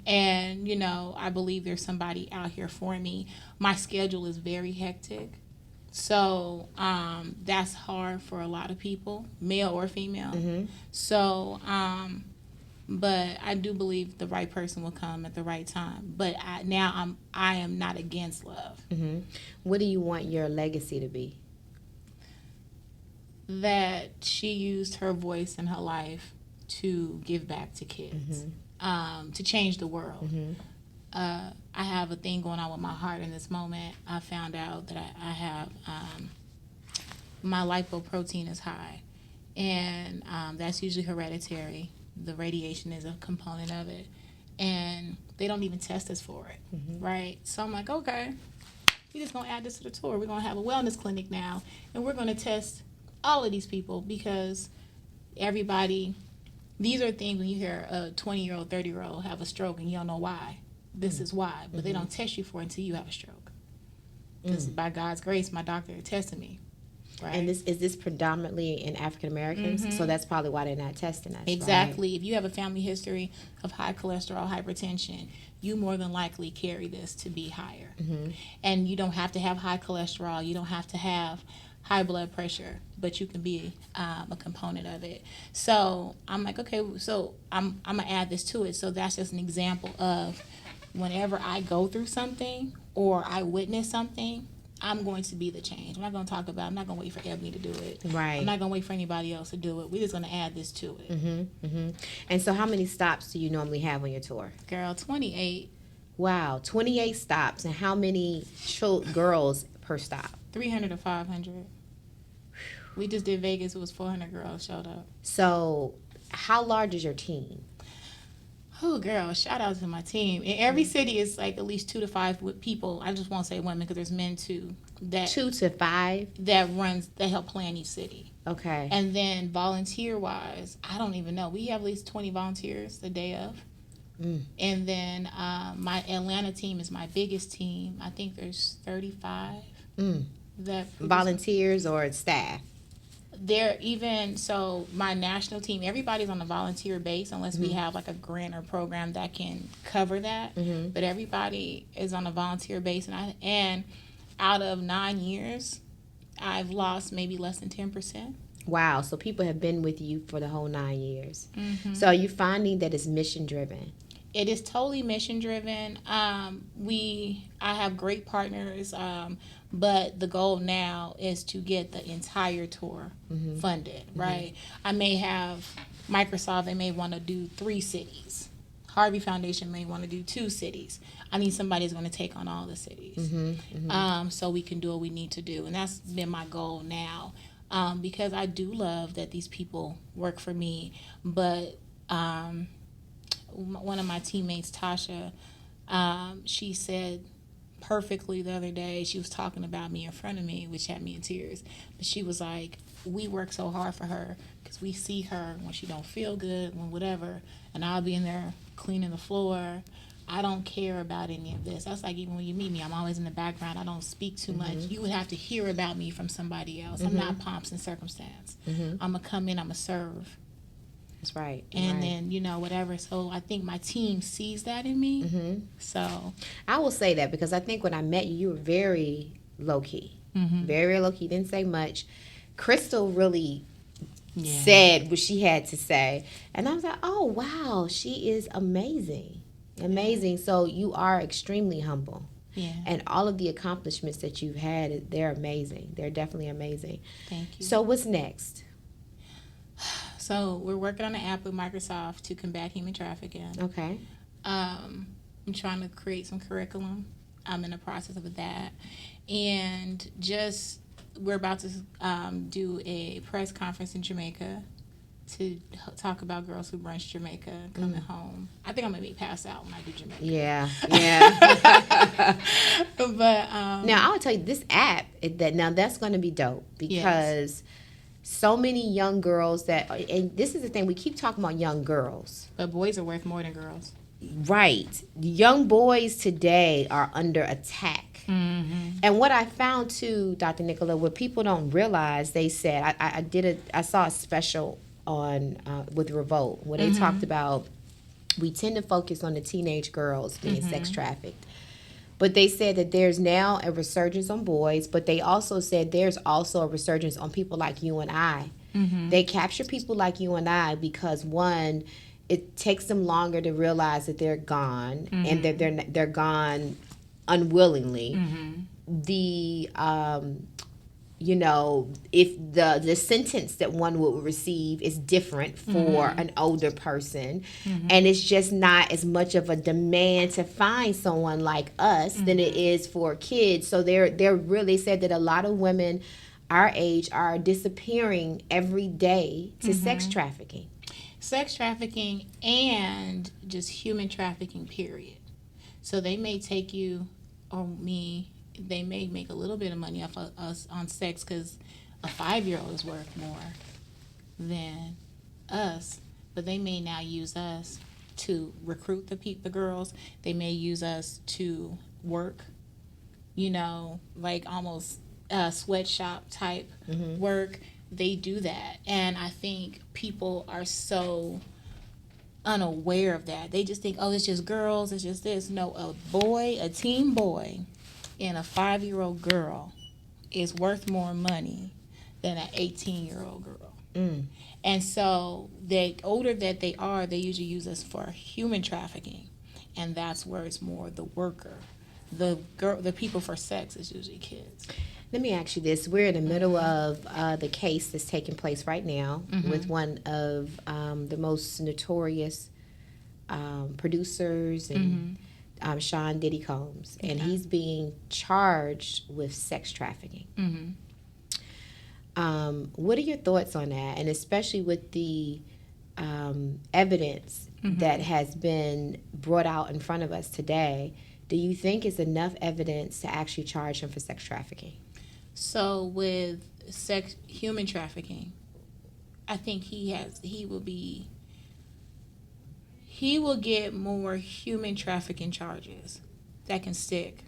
And, you know, I believe there's somebody out here for me. My schedule is very hectic. So that's hard for a lot of people, male or female. So But I do believe the right person will come at the right time. But I am not against love. Mm-hmm. What do you want your legacy to be? That she used her voice in her life to give back to kids, to change the world. I have a thing going on with my heart in this moment. I found out that I have my lipoprotein is high, and that's usually hereditary. The radiation is a component of it, and they don't even test us for it, right? So I'm like, okay, we're just gonna add this to the tour. We're gonna have a wellness clinic now, and we're gonna test all of these people, because everybody, these are things when you hear a 20-year-old, 30-year-old have a stroke and you don't know why. This is why, but they don't test you for it until you have a stroke. Because by God's grace, my doctor tested me. Right. And is this predominantly in African Americans? So that's probably why they're not testing us. Exactly. Right? If you have a family history of high cholesterol, hypertension, you more than likely carry this to be higher. And you don't have to have high cholesterol. You don't have to have high blood pressure, but you can be a component of it. So I'm like, okay, so I'm gonna add this to it. So that's just an example of whenever I go through something or I witness something, I'm going to be the change. I'm not going to talk about it. I'm not going to wait for Ebony to do it. Right. I'm not going to wait for anybody else to do it. We're just going to add this to it. And so how many stops do you normally have on your tour? Girl, 28. Wow, 28 stops. And how many girls per stop? 300 to 500. We just did Vegas. It was 400 girls showed up. So how large is your team? Oh, girl, shout out to my team. In every city, it's like at least 2 to 5 people. I just won't say women because there's men too. 2 to 5? That help plan each city. Okay. And then volunteer-wise, I don't even know. We have at least 20 volunteers the day of. And then my Atlanta team is my biggest team. I think there's 35. That volunteers or staff? They're even, so my national team, everybody's on a volunteer base unless we have like a grant or program that can cover that. But everybody is on a volunteer base. And out of 9 years, I've lost maybe less than 10%. Wow. So people have been with you for the whole 9 years. So are you finding that it's mission driven? It is totally mission driven. I have great partners, but the goal now is to get the entire tour funded, right? I may have Microsoft, they may want to do 3 cities. Harvey Foundation may want to do 2 cities. I need somebody who's going to take on all the cities, so we can do what we need to do. And that's been my goal now, because I do love that these people work for me, but one of my teammates, Tasha, she said perfectly the other day, she was talking about me in front of me, which had me in tears, but she was like, we work so hard for her because we see her when she don't feel good, when whatever, and I'll be in there cleaning the floor. I don't care about any of this. That's like, even when you meet me, I'm always in the background. I don't speak too much. You would have to hear about me from somebody else. I'm not pomps and circumstance. I'm going to come in, I'm going to serve. That's right. And then, whatever. So I think my team sees that in me. So I will say that because I think when I met you, you were very low-key. Very low-key. Didn't say much. Crystal really said what she had to say. And I was like, oh, wow, she is amazing. Amazing. So you are extremely humble. Yeah. And all of the accomplishments that you've had, they're amazing. They're definitely amazing. Thank you. So what's next? So we're working on an app with Microsoft to combat human trafficking. Okay. I'm trying to create some curriculum. I'm in the process of that. And we're about to do a press conference in Jamaica to talk about Girls Who Brunch Jamaica coming home. I think I'm going to be passed out when I do Jamaica. Yeah. But now, I would tell you, this app, that's going to be dope because so many young girls and this is the thing, we keep talking about young girls. But boys are worth more than girls. Right. Young boys today are under attack. And what I found too, Dr. Nicola, what people don't realize, they said, I saw a special on with Revolt where they talked about, we tend to focus on the teenage girls being sex trafficked. But they said that there's now a resurgence on boys, but they also said there's also a resurgence on people like you and I. They capture people like you and I because, one, it takes them longer to realize that they're gone and that they're gone unwillingly. The you know, if the sentence that one would receive is different for an older person, and it's just not as much of a demand to find someone like us than it is for kids. So they're really said that a lot of women our age are disappearing every day to sex trafficking. Sex trafficking and just human trafficking, period. So they may take you or me, they may make a little bit of money off of us on sex because a 5-year-old is worth more than us, but they may now use us to recruit the girls. They may use us to work, you know, like almost sweatshop type work. They do that, and I think people are so unaware of that. They just think, oh, it's just girls, it's just this. No, a teen boy and a 5-year-old girl is worth more money than an 18-year-old girl. And so the older that they are, they usually use us for human trafficking, and that's where it's more the worker. The people for sex is usually kids. Let me ask you this. We're in the middle of the case that's taking place right now with one of the most notorious producers and Sean Diddy Combs, and he's being charged with sex trafficking. What are your thoughts on that, and especially with the evidence that has been brought out in front of us today? Do you think it's enough evidence to actually charge him for sex trafficking? So with human trafficking, I think he will get more human trafficking charges that can stick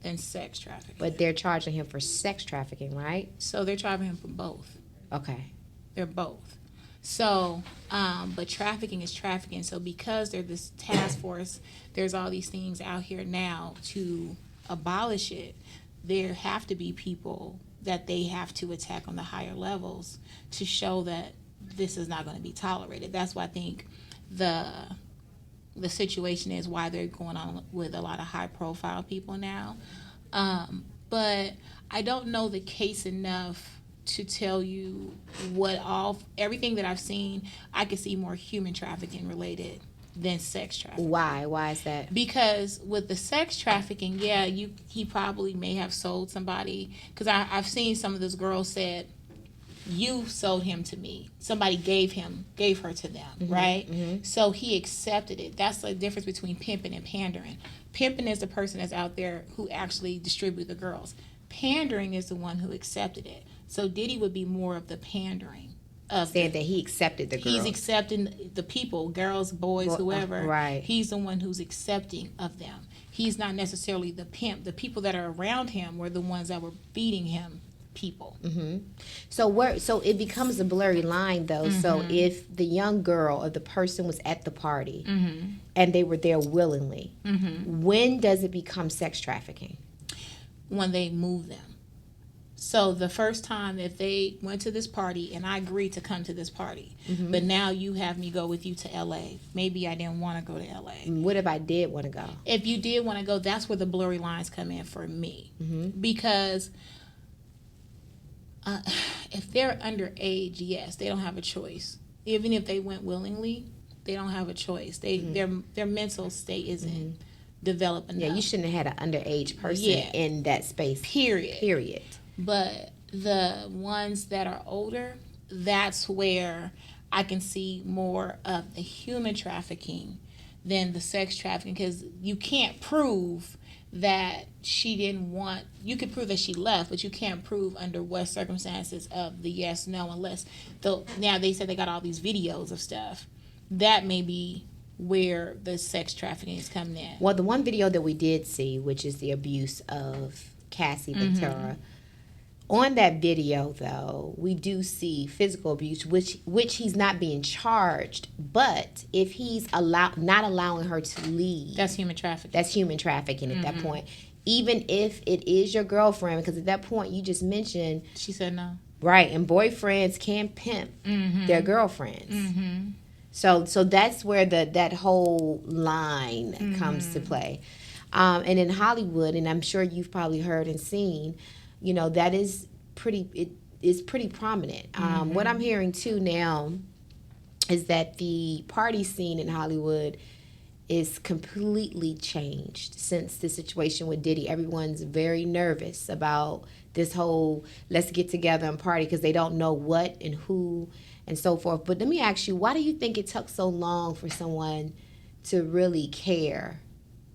than sex trafficking. But they're charging him for sex trafficking, right? So they're charging him for both. Okay. They're both. So, but trafficking is trafficking. So because there's this task force, there's all these things out here now to abolish it. There have to be people that they have to attack on the higher levels to show that this is not going to be tolerated. That's why I think the situation is why they're going on with a lot of high profile people now. But I don't know the case enough to tell you everything that I've seen. I could see more human trafficking related than sex trafficking. Why is that? Because with the sex trafficking, he probably may have sold somebody, because I've seen some of those girls said, you sold him to me. Somebody gave her to them, right? So he accepted it. That's the difference between pimping and pandering. Pimping is the person that's out there who actually distribute the girls. Pandering is the one who accepted it. So Diddy would be more of the pandering. Saying that he accepted the girls. He's accepting the people, girls, boys, whoever. Right. He's the one who's accepting of them. He's not necessarily the pimp. The people that are around him were the ones that were feeding him people. So it becomes a blurry line, though. So if the young girl or the person was at the party and they were there willingly, when does it become sex trafficking? When they move them. So the first time if they went to this party and I agreed to come to this party, but now you have me go with you to LA. Maybe I didn't want to go to LA. What if I did want to go? If you did want to go, that's where the blurry lines come in for me. Because if they're underage, yes, they don't have a choice. Even if they went willingly, they don't have a choice. Their mental state isn't developed enough. Yeah, you shouldn't have had an underage person in that space. Period. But the ones that are older, that's where I can see more of the human trafficking than the sex trafficking, because you can't prove that she didn't want. You could prove that she left, but you can't prove under what circumstances of the yes, no, unless. Now they said they got all these videos of stuff. That may be where the sex trafficking is coming in. Well, the one video that we did see, which is the abuse of Cassie Ventura. On that video, though, we do see physical abuse, which he's not being charged. But if he's not allowing her to leave, that's human trafficking. That's human trafficking at that point. Even if it is your girlfriend, because at that point you just mentioned she said no. Right, and boyfriends can pimp their girlfriends. So that's where that whole line comes to play. And in Hollywood, and I'm sure you've probably heard and seen, that is it is pretty prominent. What I'm hearing too now is that the party scene in Hollywood is completely changed since the situation with Diddy. Everyone's very nervous about this whole let's get together and party because they don't know what and who and so forth. But let me ask you, why do you think it took so long for someone to really care?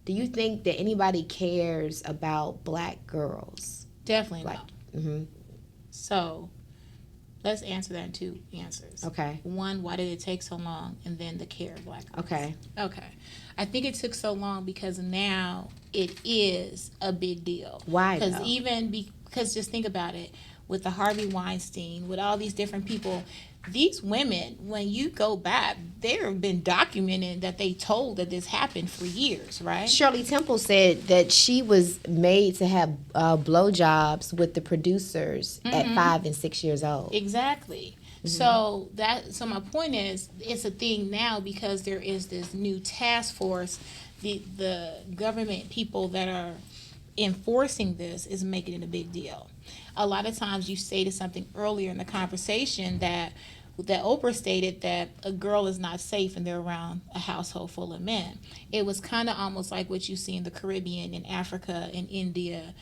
Do you think that anybody cares about black girls? Definitely not. So let's answer that in two answers. Okay. One, why did it take so long? And then the care of black girls. Okay. I think it took so long because now it is a big deal. Why? Because just think about it, with the Harvey Weinstein, with all these different people, these women, when you go back, there have been documented that they told that this happened for years, right? Shirley Temple said that she was made to have blowjobs with the producers at 5 and 6 years old. Exactly. So my point is, it's a thing now because there is this new task force. The government people that are enforcing this is making it a big deal. A lot of times you stated something earlier in the conversation that Oprah stated that a girl is not safe and they're around a household full of men. It was kind of almost like what you see in the Caribbean, in Africa, in India,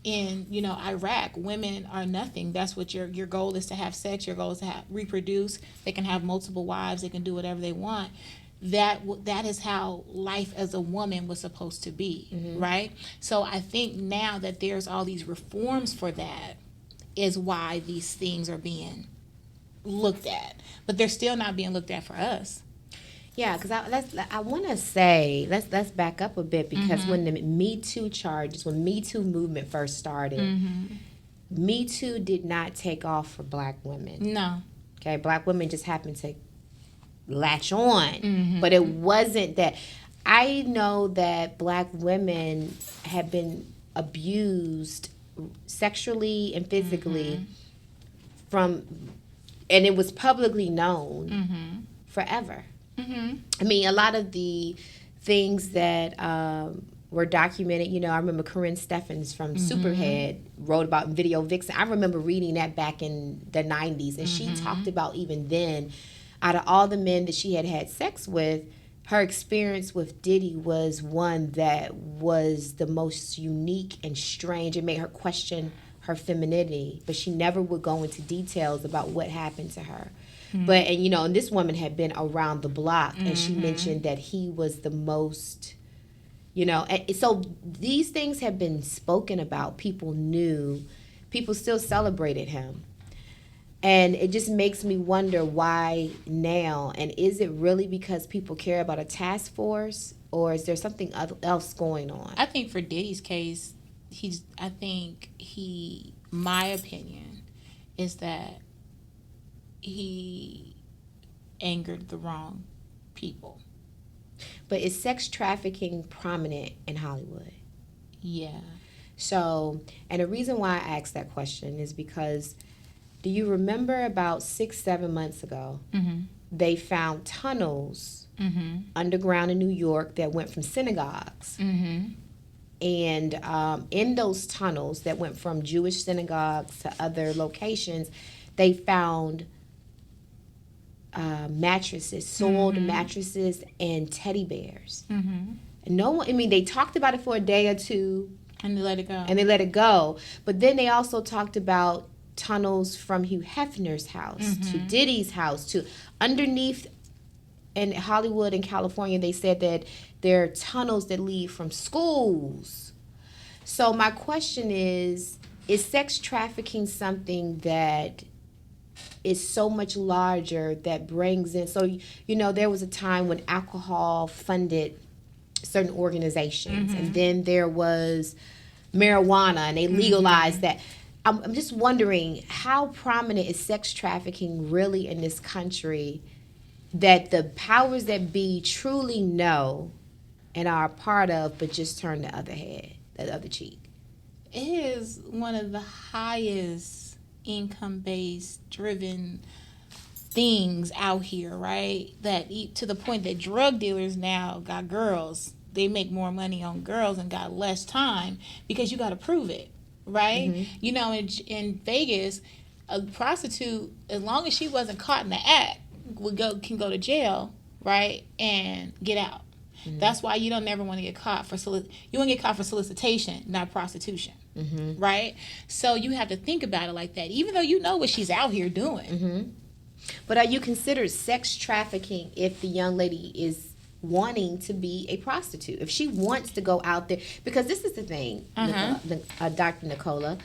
in Iraq. Women are nothing. That's what your goal is, to have sex. Your goal is to reproduce. They can have multiple wives. They can do whatever they want. That is how life as a woman was supposed to be, right? So I think now that there's all these reforms for that is why these things are being looked at, but they're still not being looked at for us. Yeah, because I want to say, let's back up a bit, because when the Me Too charges, when Me Too movement first started, Me Too did not take off for black women. No. Okay, black women just happened to latch on, but it wasn't that. I know that black women have been abused sexually and physically and it was publicly known forever. I mean, a lot of the things that were documented, I remember Corinne Steffens from Superhead wrote about Video Vixen. I remember reading that back in the 90s, and she talked about even then, out of all the men that she had sex with, her experience with Diddy was one that was the most unique and strange. It made her question her femininity, but she never would go into details about what happened to her. But, and this woman had been around the block, and she mentioned that he was the most, and so these things have been spoken about. People knew, people still celebrated him. And it just makes me wonder why now, and is it really because people care about a task force, or is there something else going on? I think for Diddy's case, my opinion is that he angered the wrong people. But is sex trafficking prominent in Hollywood? Yeah. So, and the reason why I asked that question is because, do you remember about 6-7 months ago, they found tunnels underground in New York that went from synagogues. And in those tunnels that went from Jewish synagogues to other locations, they found mattresses, soiled mattresses, and teddy bears. And no one, they talked about it for a day or two. And they let it go. But then they also talked about tunnels from Hugh Hefner's house to Diddy's house to underneath in Hollywood and California. They said that there are tunnels that lead from schools. So my question is sex trafficking something that is so much larger that brings in, so there was a time when alcohol funded certain organizations, and then there was marijuana and they legalized that. I'm just wondering, how prominent is sex trafficking really in this country, that the powers that be truly know and are a part of, but just turn the other cheek? It is one of the highest income-based driven things out here, right? That to the point that drug dealers now got girls. They make more money on girls and got less time because you got to prove it, right? Mm-hmm. You know, in Vegas, a prostitute, as long as she wasn't caught in the act, can go to jail, right, and get out. Mm-hmm. That's why you don't never want to get caught for you want to get caught for solicitation, not prostitution, mm-hmm. right? So you have to think about it like that, even though you know what she's out here doing. Mm-hmm. But are you considered sex trafficking if the young lady is wanting to be a prostitute? If she wants to go out there, because this is the thing, Dr. Nicola.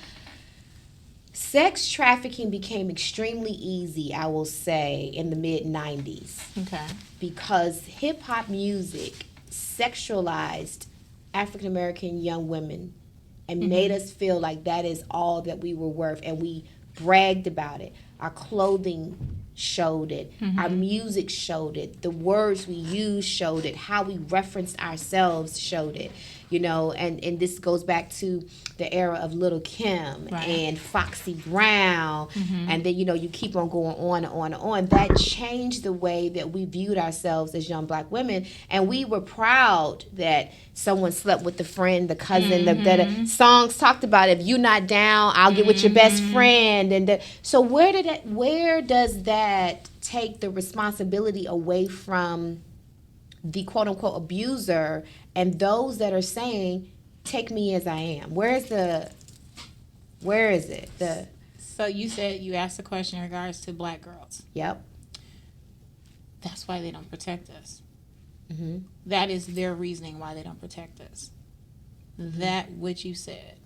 Sex trafficking became extremely easy, I will say, in the mid-90s. Okay. Because hip-hop music sexualized African-American young women and made us feel like that is all that we were worth, and we bragged about it. Our clothing showed it. Our music showed it. The words we used showed it. How we referenced ourselves showed it. You know, and this goes back to the era of Little Kim and Foxy Brown. And then, you know, you keep on going on and on and on. That changed the way that we viewed ourselves as young black women. And we were proud that someone slept with the friend, the cousin. The songs talked about, if you're not down, I'll get with your best friend. And so where does that take the responsibility away from the quote-unquote abuser and those that are saying, take me as I am? Where is it? So you asked a question in regards to black girls. Yep. That's why they don't protect us. Mm-hmm. That is their reasoning why they don't protect us. Mm-hmm. That which you said.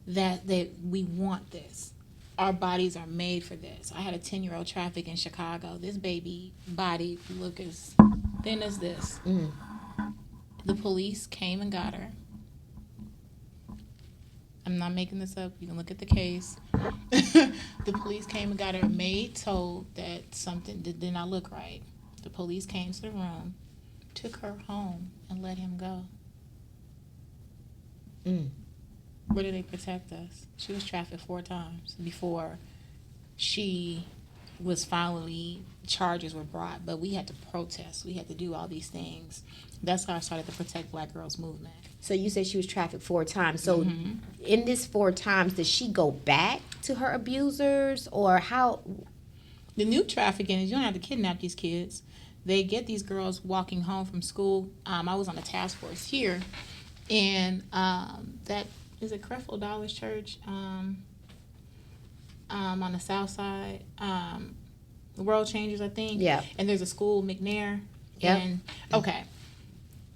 That we want this. Our bodies are made for this. I had a 10-year-old traffic in Chicago. This baby body look as thin as this. Mm. The police came and got her. I'm not making this up. You can look at the case. The police came and got her. A maid told that something did not look right. The police came to the room, took her home, and let him go. Mm. Where did they protect us? She was trafficked 4 times before she was finally, charges were brought. But we had to protest. We had to do all these things. That's how I started the Protect Black Girls movement. So you said she was trafficked 4 times. So in this 4 times, does she go back to her abusers, or how? The new trafficking is you don't have to kidnap these kids. They get these girls walking home from school. I was on a task force here, and that is it Creflo Dollar's church on the south side, the World Changers, I think. Yeah. And there's a school, McNair. Yeah. And okay,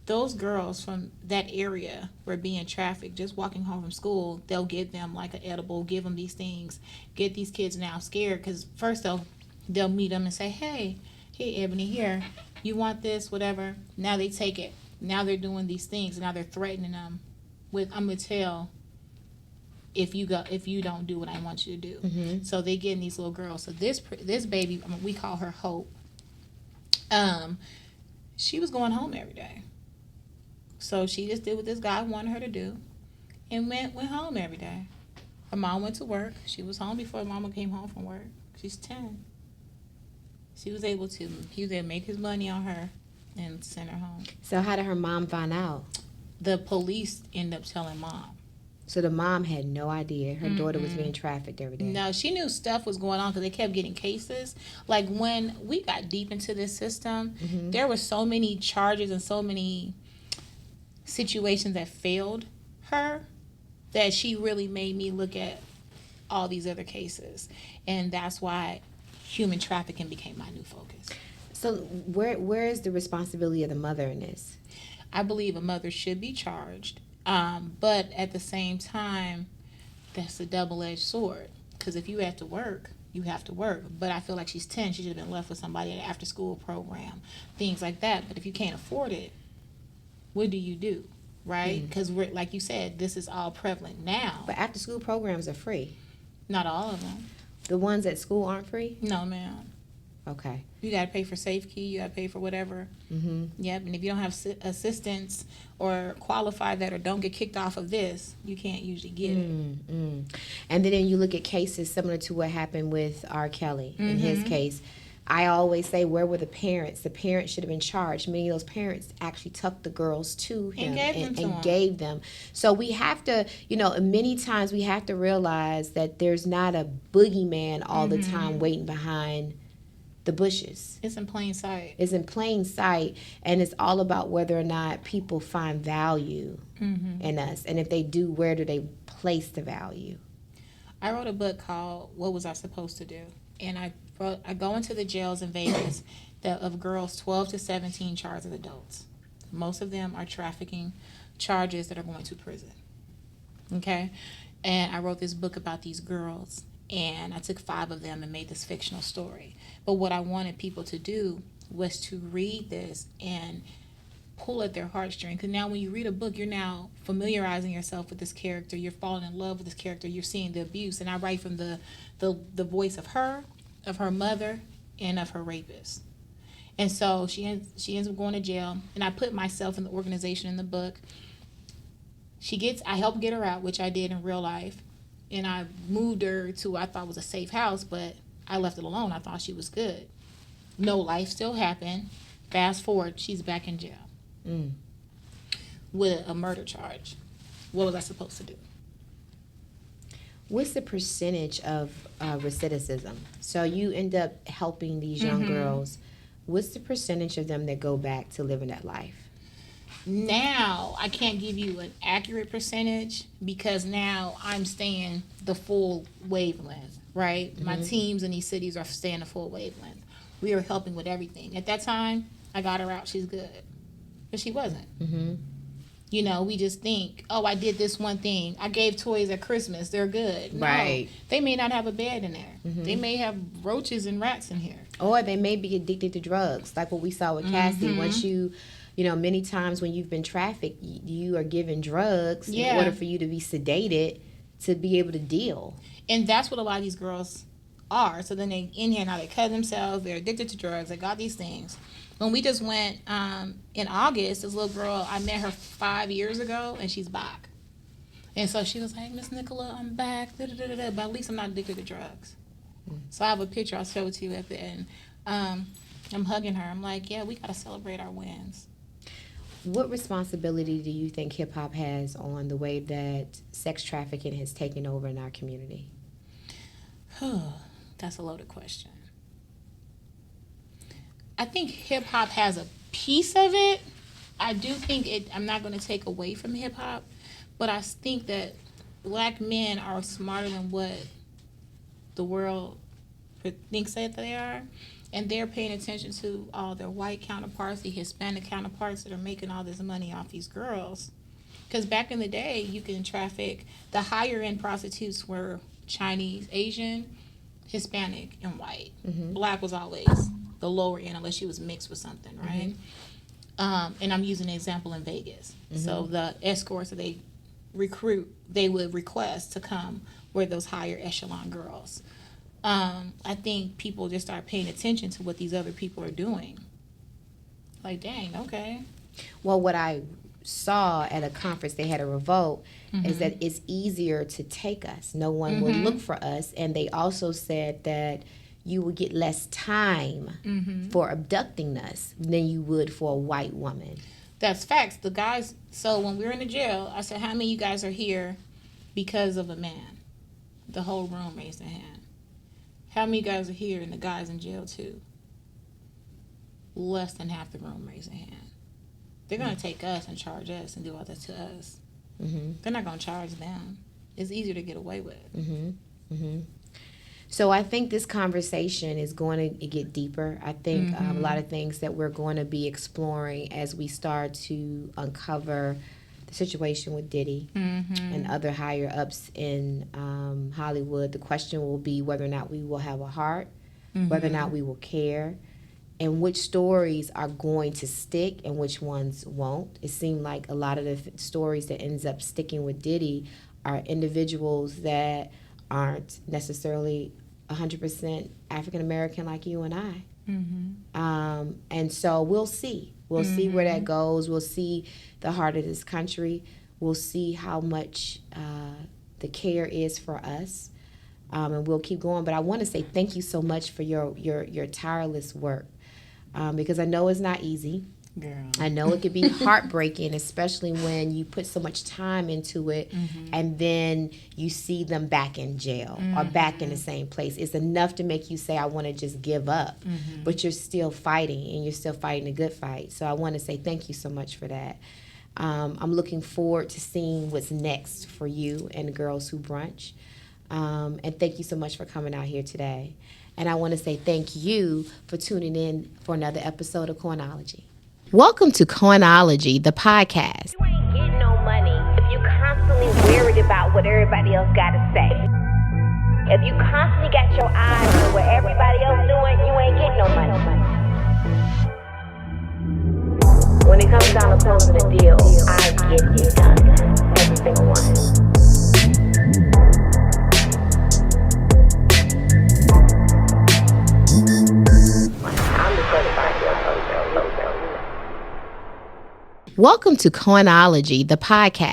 those girls from that area were being trafficked, just walking home from school. They'll give them like an edible, give them these things, get these kids now scared, because first they'll meet them and say, hey Ebony, here, you want this, whatever. Now they take it. Now they're doing these things. Now they're threatening them with, I'm gonna tell if you don't do what I want you to do. Mm-hmm. So they get in these little girls. So this baby, we call her Hope. She was going home every day. So she just did what this guy wanted her to do, and went home every day. Her mom went to work. She was home before her mama came home from work. She's 10. He was able to make his money on her and send her home. So how did her mom find out? The police ended up telling mom. So the mom had no idea her daughter was being trafficked every day? No, she knew stuff was going on because they kept getting cases. Like when we got deep into this system, there were so many charges and so many situations that failed her that she really made me look at all these other cases. And that's why human trafficking became my new focus. So where is the responsibility of the mother in this? I believe a mother should be charged, but at the same time, that's a double-edged sword. Because if you have to work, you have to work. But I feel like she's 10. She should have been left with somebody at an after-school program, things like that. But if you can't afford it, what do you do, right? Because like you said, this is all prevalent now. But after-school programs are free. Not all of them. The ones at school aren't free? No, ma'am. Okay. You got to pay for safe key. You got to pay for whatever. Yep. And if you don't have assistance or qualify that or don't get kicked off of this, you can't usually get it. And then you look at cases similar to what happened with R. Kelly in his case. I always say, where were the parents? The parents should have been charged. Many of those parents actually took the girls to him and gave them. So we have to, many times we have to realize that there's not a boogeyman all the time waiting behind the bushes. It's in plain sight. It's in plain sight, and it's all about whether or not people find value in us. And if they do, where do they place the value? I wrote a book called What Was I Supposed to Do? And I go into the jails in Vegas of girls 12 to 17 charged as adults. Most of them are trafficking charges that are going to prison. Okay? And I wrote this book about these girls, and I took 5 of them and made this fictional story. But what I wanted people to do was to read this and pull at their heartstrings. Because now when you read a book, you're now familiarizing yourself with this character. You're falling in love with this character. You're seeing the abuse. And I write from the voice of her mother, and of her rapist. And so she ends up going to jail. And I put myself in the organization in the book. I helped get her out, which I did in real life. And I moved her to what I thought was a safe house, but I left it alone. I thought she was good. No, life still happened. Fast forward, she's back in jail with a murder charge. What was I supposed to do? What's the percentage of recidivism? So you end up helping these young girls. What's the percentage of them that go back to living that life? Now, I can't give you an accurate percentage because now I'm staying the full wavelength, right? My teams in these cities are staying the full wavelength. We are helping with everything. At that time, I got her out. She's good. But she wasn't. We just think, oh, I did this one thing. I gave toys at Christmas. They're good. No, right. They may not have a bed in there. They may have roaches and rats in here. Or they may be addicted to drugs, like what we saw with Cassie. Once many times when you've been trafficked, you are given drugs in order for you to be sedated to be able to deal. And that's what a lot of these girls are. So then they in here now, they cut themselves. They're addicted to drugs. They got these things. When we just went in August, this little girl, I met her 5 years ago, and she's back. And so she was like, Miss Nicola, I'm back. But at least I'm not addicted to drugs. So I have a picture. I'll show it to you at the end. I'm hugging her. I'm like, yeah, we got to celebrate our wins. What responsibility do you think hip-hop has on the way that sex trafficking has taken over in our community? That's a loaded question. I think hip-hop has a piece of it. I do think I'm not going to take away from hip-hop, but I think that black men are smarter than what the world thinks that they are. And they're paying attention to all their white counterparts, the Hispanic counterparts that are making all this money off these girls. Because back in the day, you can traffic, the higher end prostitutes were Chinese, Asian, Hispanic, and white. Black was always the lower end unless she was mixed with something, right? And I'm using an example in Vegas. So the escorts that they recruit, they would request to come were those higher echelon girls. I think people just start paying attention to what these other people are doing. Like, dang, okay. Well, what I saw at a conference, they had a revolt, is that it's easier to take us. No one will look for us. And they also said that you would get less time for abducting us than you would for a white woman. That's facts. The guys, so when we were in the jail, I said, how many of you guys are here because of a man? The whole room raised their hand. How many guys are here and the guys in jail too? Less than half the room raised their hand. They're going to take us and charge us and do all that to us. They're not going to charge them. It's easier to get away with. So I think this conversation is going to get deeper. I think a lot of things that we're going to be exploring as we start to uncover the situation with Diddy and other higher ups in Hollywood. The question will be whether or not we will have a heart, whether or not we will care, and which stories are going to stick and which ones won't. It seemed like a lot of the stories that ends up sticking with Diddy are individuals that aren't necessarily 100% African American like you and I. And so we'll see. We'll see where that goes. We'll see the heart of this country. We'll see how much the care is for us. And we'll keep going. But I want to say thank you so much for your tireless work, because I know it's not easy. Girl. I know it could be heartbreaking, especially when you put so much time into it and then you see them back in jail or back in the same place. It's enough to make you say, I want to just give up. But you're still fighting, and you're still fighting a good fight. So I want to say thank you so much for that. I'm looking forward to seeing what's next for you and the Girls Who Brunch. And thank you so much for coming out here today. And I want to say thank you for tuning in for another episode of Coinology. Welcome to Coinology, the podcast. You ain't getting no money if you constantly worried about what everybody else got to say. If you constantly got your eyes on what everybody else doing, you ain't getting no money. When it comes down to closing a deal, I get it done. Every single one. I'm the certified deal closer. Welcome to Coinology, the podcast.